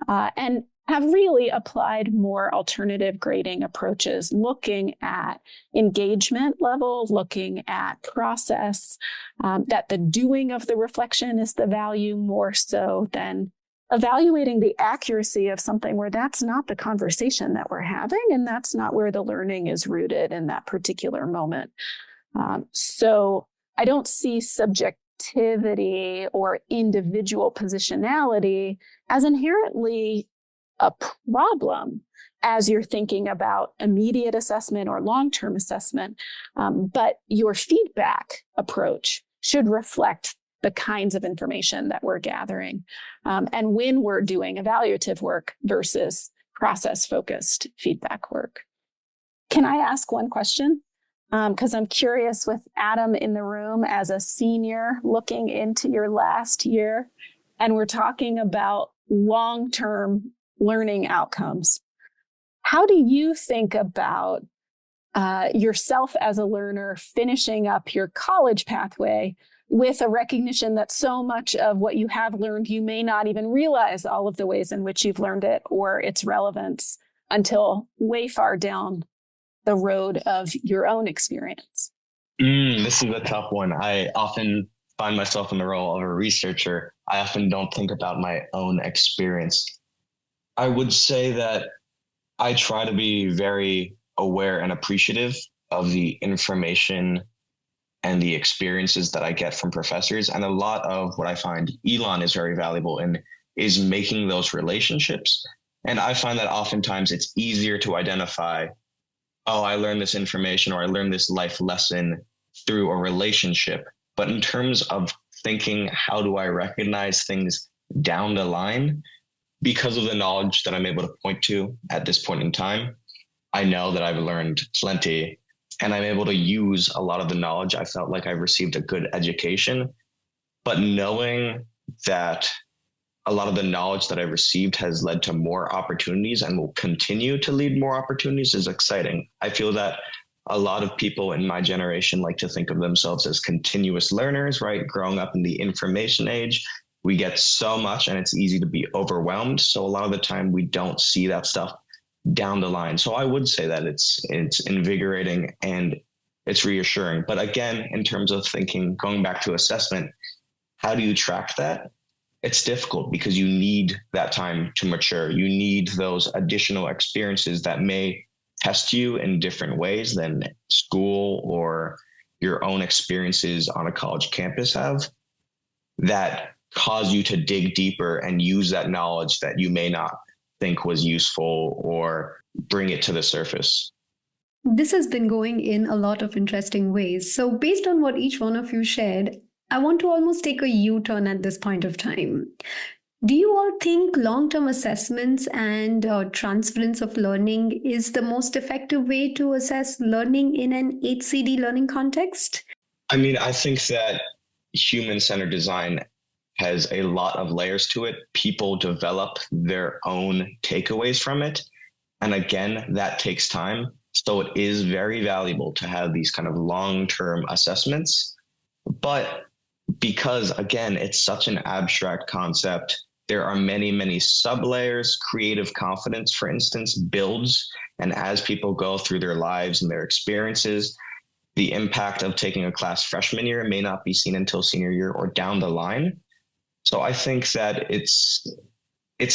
and have really applied more alternative grading approaches, looking at engagement level, looking at process, that the doing of the reflection is the value more so than evaluating the accuracy of something where that's not the conversation that we're having, and that's not where the learning is rooted in that particular moment. So I don't see subjectivity or individual positionality as inherently a problem as you're thinking about immediate assessment or long-term assessment, but your feedback approach should reflect the kinds of information that we're gathering, and when we're doing evaluative work versus process-focused feedback work. Can I ask one question? Because I'm curious, with Adam in the room as a senior looking into your last year, and we're talking about long-term learning outcomes. How do you think about yourself as a learner finishing up your college pathway with a recognition that so much of what you have learned, you may not even realize all of the ways in which you've learned it or its relevance until way far down the road of your own experience? This is a tough one. I often find myself in the role of a researcher. I often don't think about my own experience. I would say that I try to be very aware and appreciative of the information and the experiences that I get from professors. And a lot of what I find Elon is very valuable in is making those relationships. And I find that oftentimes it's easier to identify, oh, I learned this information or I learned this life lesson through a relationship. But in terms of thinking, how do I recognize things down the line? Because of the knowledge that I'm able to point to at this point in time, I know that I've learned plenty, and I'm able to use a lot of the knowledge. I felt like I've received a good education, but knowing that a lot of the knowledge that I've received has led to more opportunities and will continue to lead more opportunities is exciting. I feel that a lot of people in my generation like to think of themselves as continuous learners, right? Growing up in the information age, we get so much and it's easy to be overwhelmed. So a lot of the time we don't see that stuff down the line. So I would say that it's invigorating and it's reassuring. But again, in terms of thinking, going back to assessment, how do you track that? It's difficult because you need that time to mature. You need those additional experiences that may test you in different ways than school or your own experiences on a college campus have, that cause you to dig deeper and use that knowledge that you may not think was useful or bring it to the surface. This has been going in a lot of interesting ways. So based on what each one of you shared, I want to almost take a U-turn at this point of time. Do you all think long-term assessments and transference of learning is the most effective way to assess learning in an HCD learning context? I mean, I think that human-centered design has a lot of layers to it. People develop their own takeaways from it. And again, that takes time. So it is very valuable to have these kind of long-term assessments. But because again, it's such an abstract concept. There are many, many sub-layers. Creative confidence, for instance, builds. And as people go through their lives and their experiences, the impact of taking a class freshman year may not be seen until senior year or down the line. So I think that it's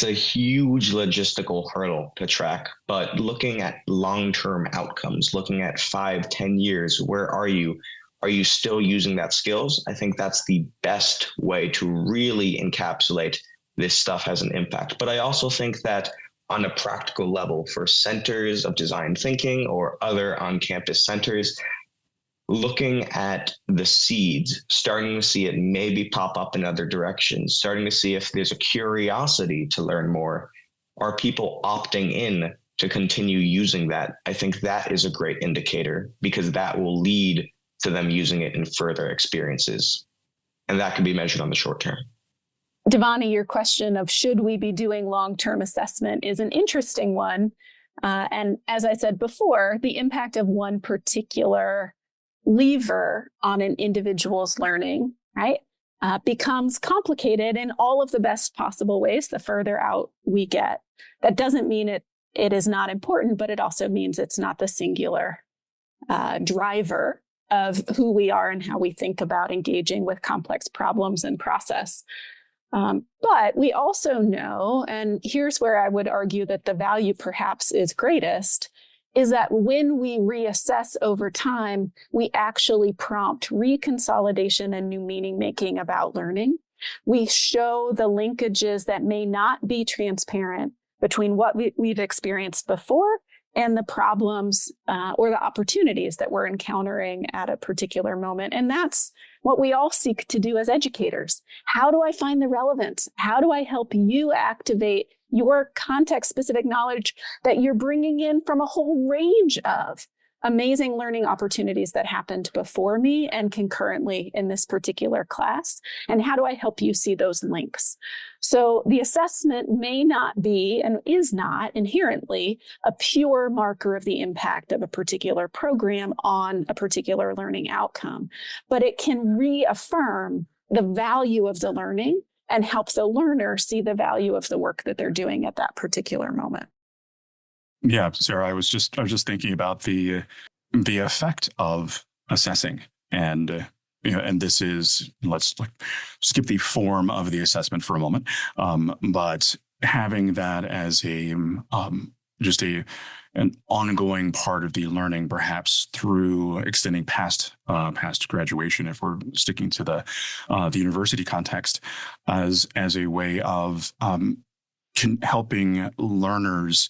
a huge logistical hurdle to track, but looking at long-term outcomes, looking at 5-10 years, where are you? Are you still using that skills? I think that's the best way to really encapsulate this stuff has an impact. But I also think that on a practical level for centers of design thinking or other on-campus centers, looking at the seeds, starting to see it maybe pop up in other directions, starting to see if there's a curiosity to learn more. Are people opting in to continue using that? I think that is a great indicator, because that will lead to them using it in further experiences. And that can be measured on the short term. Dhvani, your question of should we be doing long-term assessment is an interesting one. And as I said before, the impact of one particular lever on an individual's learning, right, becomes complicated in all of the best possible ways the further out we get. That doesn't mean it is not important, but it also means it's not the singular driver of who we are and how we think about engaging with complex problems and process. But we also know, and here's where I would argue that the value perhaps is greatest, is that when we reassess over time, we actually prompt reconsolidation and new meaning making about learning. We show the linkages that may not be transparent between what we've experienced before and the problems or the opportunities that we're encountering at a particular moment. And that's what we all seek to do as educators. How do I find the relevance? How do I help you activate your context-specific knowledge that you're bringing in from a whole range of amazing learning opportunities that happened before me and concurrently in this particular class? And how do I help you see those links? So the assessment may not be, and is not inherently, a pure marker of the impact of a particular program on a particular learning outcome, but it can reaffirm the value of the learning and help the learner see the value of the work that they're doing at that particular moment. Yeah, Sarah, I was just thinking about the effect of assessing, and and this is, let's skip the form of the assessment for a moment, but having that as a just an ongoing part of the learning, perhaps through extending past graduation, if we're sticking to the university context, as a way of helping learners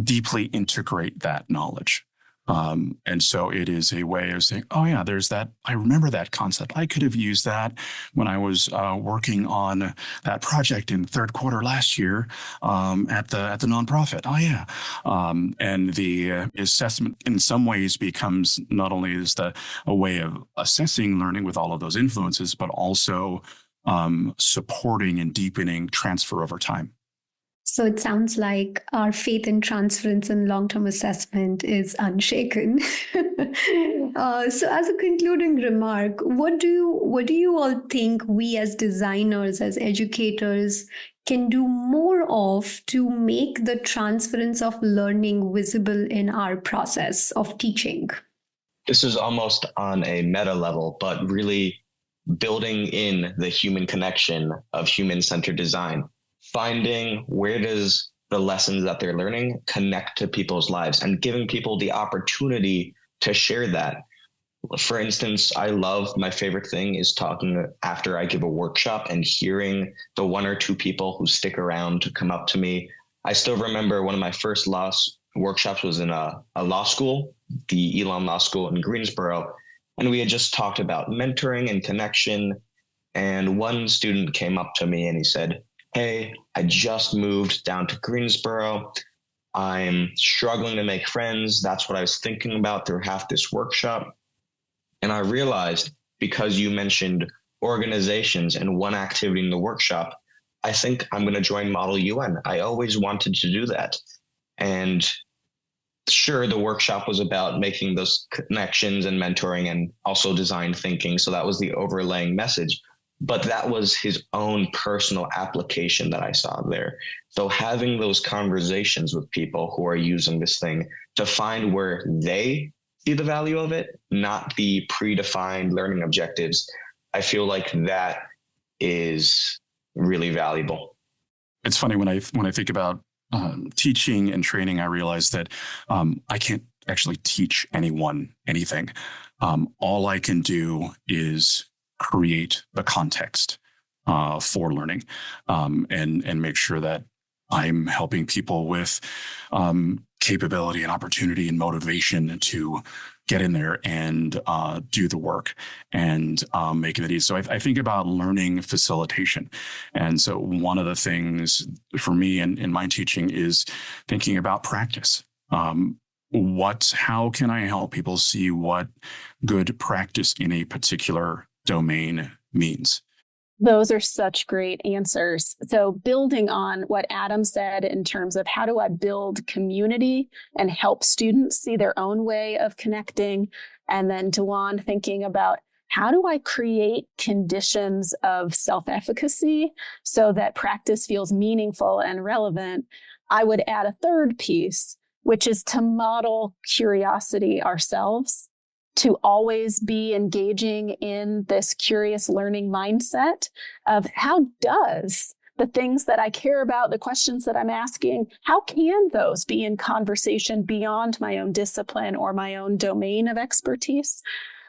deeply integrate that knowledge. And so it is a way of saying, oh yeah, there's that. I remember that concept. I could have used that when I was working on that project in third quarter last year at the nonprofit. Oh yeah. And the assessment in some ways becomes not only is a way of assessing learning with all of those influences, but also supporting and deepening transfer over time. So it sounds like our faith in transference and long-term assessment is unshaken. So as a concluding remark, what do you all think we as designers, as educators, can do more of to make the transference of learning visible in our process of teaching? This is almost on a meta level, but really building in the human connection of human-centered design. Finding where does the lessons that they're learning connect to people's lives and giving people the opportunity to share that. For instance, my favorite thing is talking after I give a workshop and hearing the one or two people who stick around to come up to me. I still remember one of my first workshops was in a law school, the Elon Law School in Greensboro. And we had just talked about mentoring and connection. And one student came up to me and he said, "Hey, I just moved down to Greensboro. I'm struggling to make friends. That's what I was thinking about through half this workshop." And I realized, because you mentioned organizations and one activity in the workshop, I think I'm going to join Model UN. I always wanted to do that. And sure, the workshop was about making those connections and mentoring and also design thinking. So that was the overlaying message. But that was his own personal application that I saw there. So having those conversations with people who are using this thing to find where they see the value of it, not the predefined learning objectives, I feel like that is really valuable. It's funny when I think about teaching and training, I realize that I can't actually teach anyone anything. All I can do is create the context for learning, and make sure that I'm helping people with capability and opportunity and motivation to get in there and do the work and make it easy. So I think about learning facilitation. And so one of the things for me in my teaching is thinking about practice. How can I help people see what good practice in a particular domain means? Those are such great answers. So building on what Adam said in terms of how do I build community and help students see their own way of connecting, and then Dawan thinking about how do I create conditions of self-efficacy so that practice feels meaningful and relevant, I would add a third piece, which is to model curiosity ourselves, to always be engaging in this curious learning mindset of how does the things that I care about, the questions that I'm asking, how can those be in conversation beyond my own discipline or my own domain of expertise?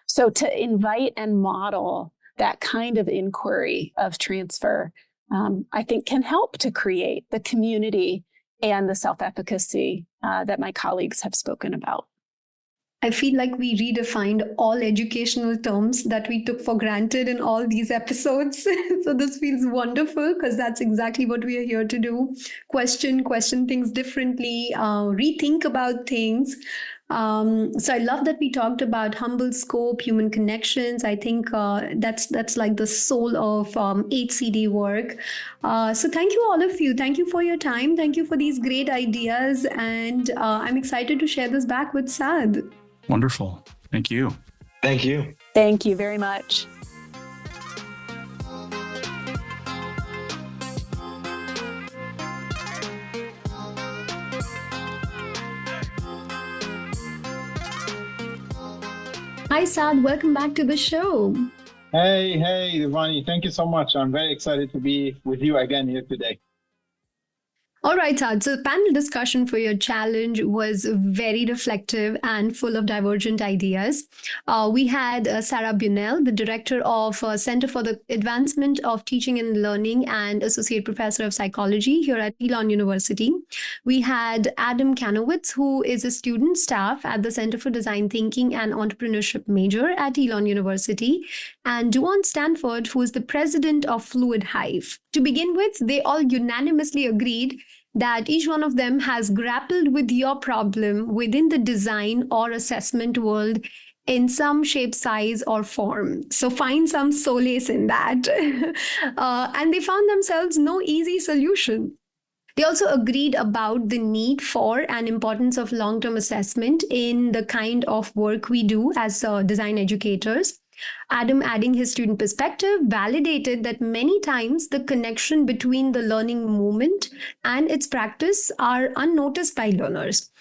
So to invite and model that kind of inquiry of transfer, I think can help to create the community and the self-efficacy that my colleagues have spoken about. I feel like we redefined all educational terms that we took for granted in all these episodes. So this feels wonderful because that's exactly what we are here to do. Question things differently, rethink about things. So I love that we talked about humble scope, human connections. I think that's like the soul of HCD work. So thank you all of you. Thank you for your time. Thank you for these great ideas. And I'm excited to share this back with Saad. Wonderful. Thank you. Thank you. Thank you very much. Hi, Saad. Welcome back to the show. Hey, Dhvani. Thank you so much. I'm very excited to be with you again here today. All right, Saad. So the panel discussion for your challenge was very reflective and full of divergent ideas. We had Sarah Bunnell, the director of Center for the Advancement of Teaching and Learning and associate professor of psychology here at Elon University. We had Adam Kanowitz, who is a student staff at the Center for Design Thinking and Entrepreneurship major at Elon University, and Dawan Stanford, who is the president of Fluid Hive. To begin with, they all unanimously agreed that each one of them has grappled with your problem within the design or assessment world in some shape, size, or form. So find some solace in that. And they found themselves no easy solution. They also agreed about the need for and importance of long-term assessment in the kind of work we do as design educators. Adam, adding his student perspective, validated that many times the connection between the learning moment and its practice are unnoticed by learners.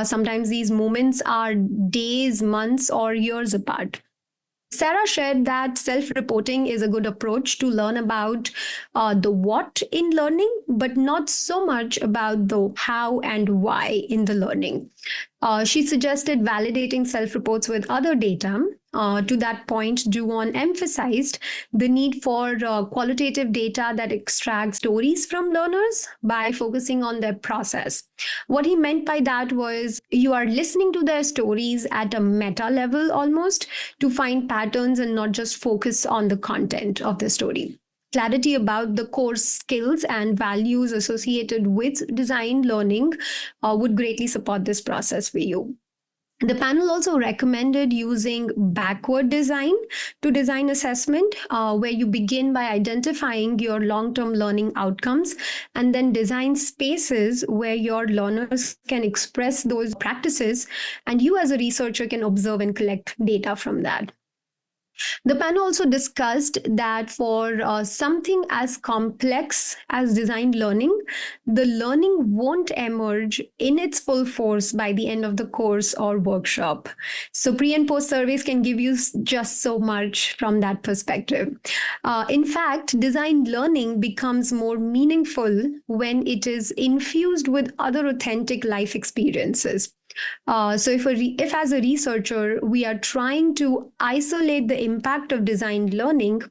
Sometimes these moments are days, months, or years apart. Sarah shared that self-reporting is a good approach to learn about the what in learning, but not so much about the how and why in the learning. She suggested validating self-reports with other data. To that point, Dawan emphasized the need for qualitative data that extracts stories from learners by focusing on their process. What he meant by that was you are listening to their stories at a meta level almost to find patterns and not just focus on the content of the story. Clarity about the core skills and values associated with design learning would greatly support this process for you. The panel also recommended using backward design to design assessment, where you begin by identifying your long-term learning outcomes and then design spaces where your learners can express those practices and you as a researcher can observe and collect data from that. The panel also discussed that for something as complex as design learning, the learning won't emerge in its full force by the end of the course or workshop. So pre and post surveys can give you just so much from that perspective. In fact, design learning becomes more meaningful when it is infused with other authentic life experiences. So if as a researcher, we are trying to isolate the impact of design learning,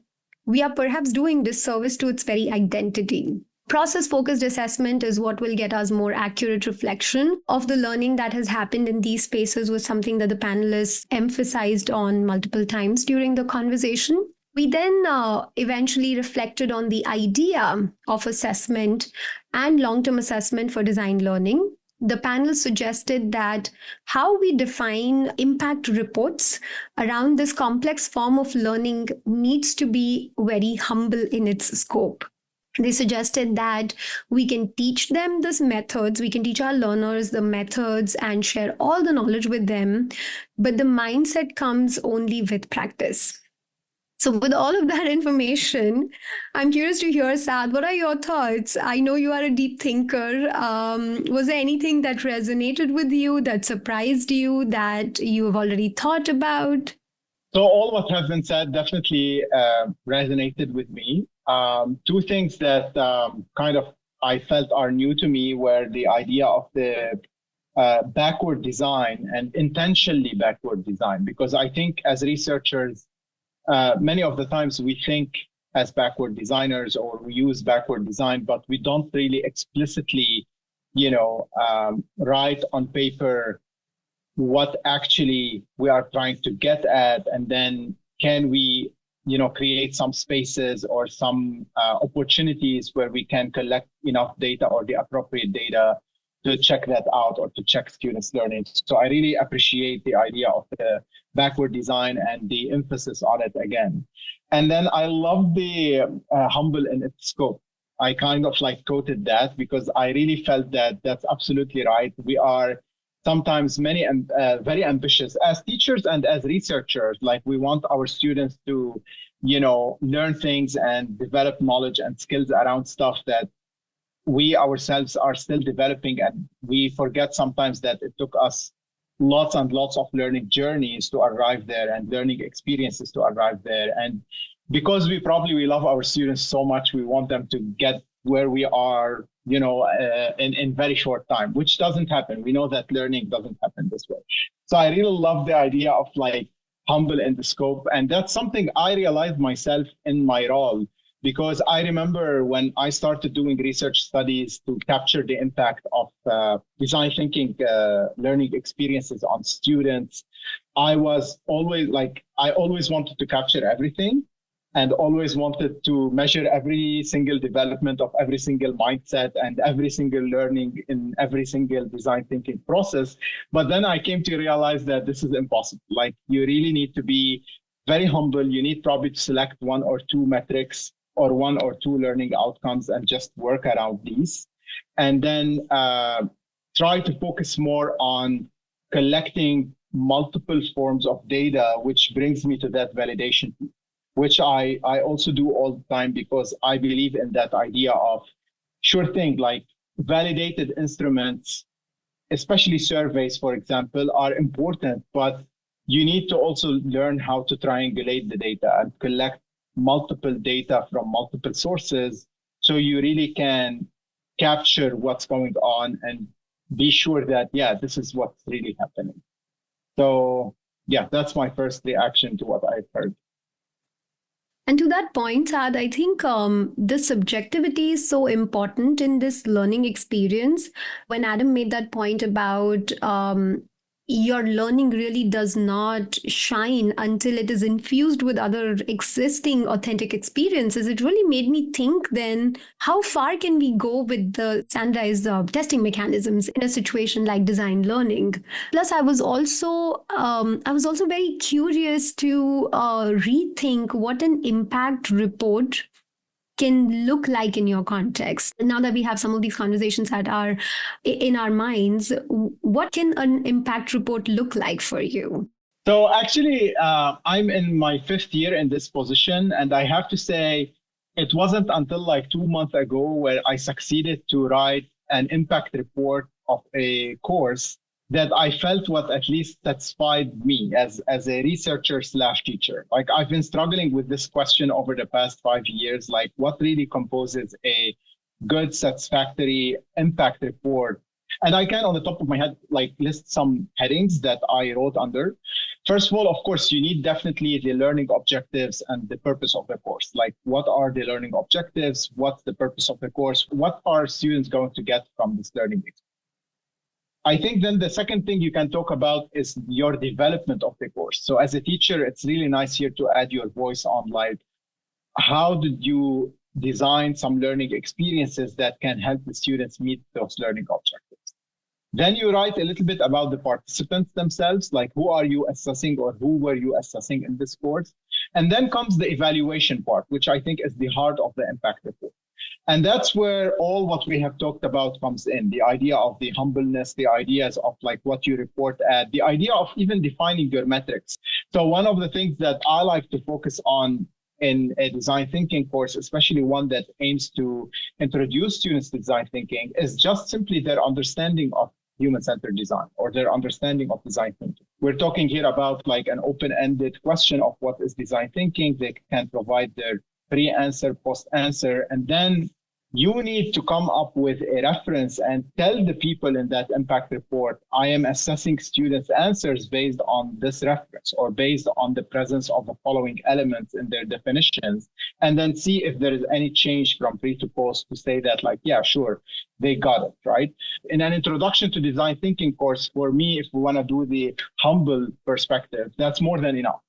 we are perhaps doing disservice to its very identity. Process-focused assessment is what will get us more accurate reflection of the learning that has happened in these spaces, was something that the panelists emphasized on multiple times during the conversation. We then eventually reflected on the idea of assessment and long-term assessment for design learning. The panel suggested that how we define impact reports around this complex form of learning needs to be very humble in its scope. They suggested that we can teach them these methods, we can teach our learners the methods and share all the knowledge with them, but the mindset comes only with practice. So with all of that information, I'm curious to hear, Saad, what are your thoughts? I know you are a deep thinker. Was there anything that resonated with you, that surprised you, that you have already thought about? So all what has been said definitely resonated with me. Two things that kind of I felt are new to me were the idea of the backward design and intentionally backward design, because I think as researchers, many of the times we think as backward designers or we use backward design, but we don't really explicitly, write on paper what actually we are trying to get at. And then can we, create some spaces or some opportunities where we can collect enough data or the appropriate data to check that out or to check students' learning. So I really appreciate the idea of the backward design and the emphasis on it again. And then I love the humble in its scope. I kind of quoted that because I really felt that that's absolutely right. We are sometimes very ambitious as teachers and as researchers. We want our students to, learn things and develop knowledge and skills around stuff that we ourselves are still developing, and we forget sometimes that it took us lots and lots of learning journeys to arrive there and learning experiences to arrive there. And because we love our students so much, we want them to get where we are, in very short time, which doesn't happen. We know that learning doesn't happen this way. So I really love the idea of humble in the scope. And that's something I realized myself in my role, because I remember when I started doing research studies to capture the impact of design thinking learning experiences on students, I was always I always wanted to capture everything and always wanted to measure every single development of every single mindset and every single learning in every single design thinking process. But then I came to realize that this is impossible. You really need to be very humble. You need probably to select one or two metrics or one or two learning outcomes and just work around these. And then try to focus more on collecting multiple forms of data, which brings me to that validation, which I also do all the time, because I believe in that idea of sure thing, validated instruments, especially surveys, for example, are important, but you need to also learn how to triangulate the data and collect multiple data from multiple sources, so you really can capture what's going on and be sure that, this is what's really happening. So, that's my first reaction to what I've heard. And to that point, Saad, I think the subjectivity is so important in this learning experience. When Adam made that point about your learning really does not shine until it is infused with other existing authentic experiences, it really made me think then, how far can we go with the standardized testing mechanisms in a situation like design learning? Plus, I was also very curious to rethink what an impact report can look like in your context. Now that we have some of these conversations that are in our minds, what can an impact report look like for you? So actually, I'm in my 5th year in this position, and I have to say, it wasn't until like 2 months ago where I succeeded to write an impact report of a course that I felt what at least satisfied me as a researcher / teacher. Like, I've been struggling with this question over the past 5 years, like what really composes a good, satisfactory impact report. And I can, on the top of my head, like list some headings that I wrote under. First of all, of course, you need definitely the learning objectives and the purpose of the course. Like, what are the learning objectives? What's the purpose of the course? What are students going to get from this learning experience? I think then the second thing you can talk about is your development of the course. So as a teacher, it's really nice here to add your voice on, like, how did you design some learning experiences that can help the students meet those learning objectives? Then you write a little bit about the participants themselves, like who are you assessing or who were you assessing in this course? And then comes the evaluation part, which I think is the heart of the impact report. And that's where all what we have talked about comes in, the idea of the humbleness, the ideas of like what you report at, the idea of even defining your metrics. So one of the things that I like to focus on in a design thinking course, especially one that aims to introduce students to design thinking, is just simply their understanding of human-centered design or their understanding of design thinking. We're talking here about like an open-ended question of what is design thinking. They can provide their pre-answer, post-answer, and then you need to come up with a reference and tell the people in that impact report, I am assessing students' answers based on this reference or based on the presence of the following elements in their definitions, and then see if there is any change from pre to post to say that, like, yeah, sure, they got it, right? In an introduction to design thinking course, for me, if we want to do the humble perspective, that's more than enough.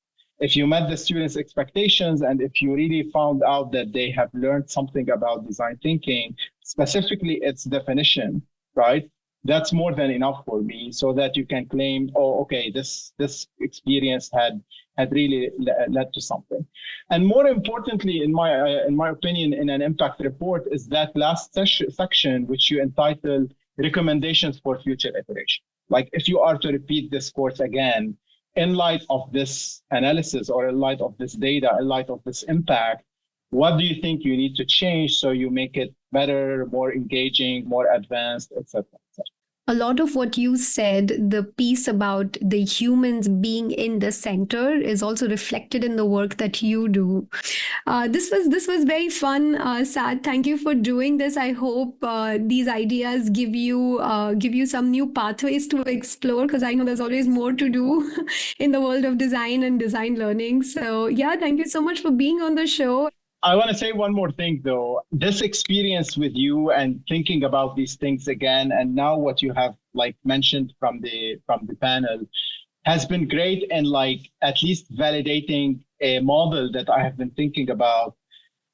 If you met the students' expectations and if you really found out that they have learned something about design thinking, specifically its definition, right? That's more than enough for me, so that you can claim, oh, okay, this experience had really led to something. And more importantly, in my opinion, in an impact report is that last section, which you entitle recommendations for future iteration. Like, if you are to repeat this course again, in light of this analysis or in light of this data, in light of this impact, what do you think you need to change so you make it better, more engaging, more advanced, etc.? A lot of what you said, the piece about the humans being in the center, is also reflected in the work that you do. This was very fun, Saad. Thank you for doing this. I hope these ideas give you some new pathways to explore, because I know there's always more to do in the world of design and design learning. So yeah, thank you so much for being on the show. I want to say one more thing, though. This experience with you and thinking about these things again, and now what you have like mentioned from the panel, has been great in like at least validating a model that I have been thinking about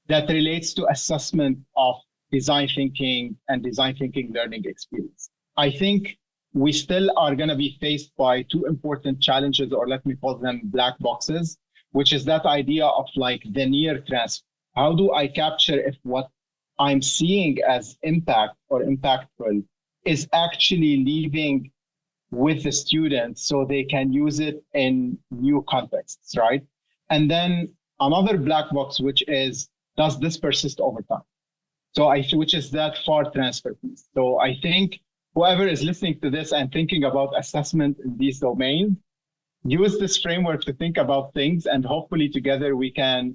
that relates to assessment of design thinking and design thinking learning experience. I think we still are going to be faced by two important challenges, or let me call them black boxes, which is that idea of like the near transfer. How do I capture if what I'm seeing as impact or impactful is actually leaving with the students so they can use it in new contexts, right? And then another black box, which is, does this persist over time? So which is that far transfer piece. So I think whoever is listening to this and thinking about assessment in these domains, use this framework to think about things, and hopefully together we can,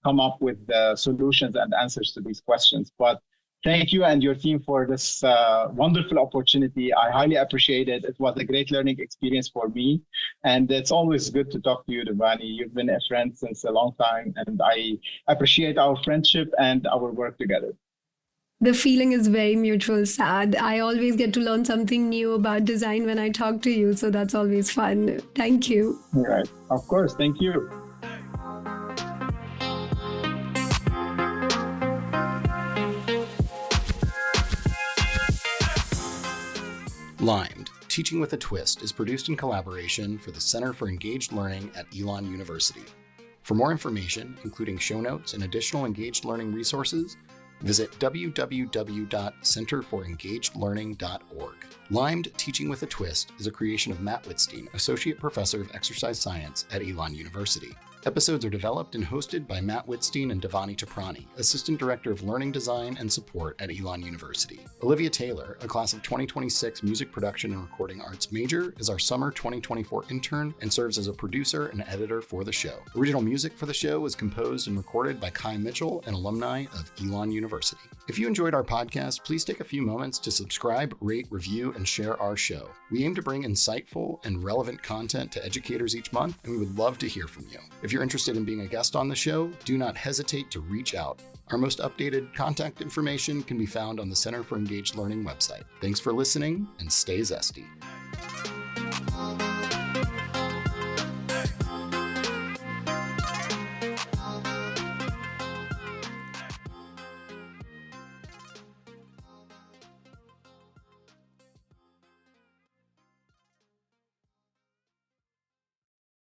come up with solutions and answers to these questions. But thank you and your team for this wonderful opportunity. I highly appreciate it. It was a great learning experience for me. And it's always good to talk to you, Dhvani. You've been a friend since a long time, and I appreciate our friendship and our work together. The feeling is very mutual, Saad. I always get to learn something new about design when I talk to you, so that's always fun. Thank you. Right. Of course. Thank you. Limed, Teaching with a Twist is produced in collaboration for the Center for Engaged Learning at Elon University. For more information, including show notes and additional engaged learning resources, visit www.centerforengagedlearning.org. Limed, Teaching with a Twist is a creation of Matt Wittstein, Associate Professor of Exercise Science at Elon University. Episodes are developed and hosted by Matt Wittstein and Dhvani Toprani, Assistant Director of Learning Design and Support at Elon University. Olivia Taylor, a class of 2026 Music Production and Recording Arts major, is our summer 2024 intern and serves as a producer and editor for the show. Original music for the show was composed and recorded by Kai Mitchell, an alumni of Elon University. If you enjoyed our podcast, please take a few moments to subscribe, rate, review, and share our show. We aim to bring insightful and relevant content to educators each month, and we would love to hear from you. If you're interested in being a guest on the show, do not hesitate to reach out. Our most updated contact information can be found on the Center for Engaged Learning website. Thanks for listening, and stay zesty.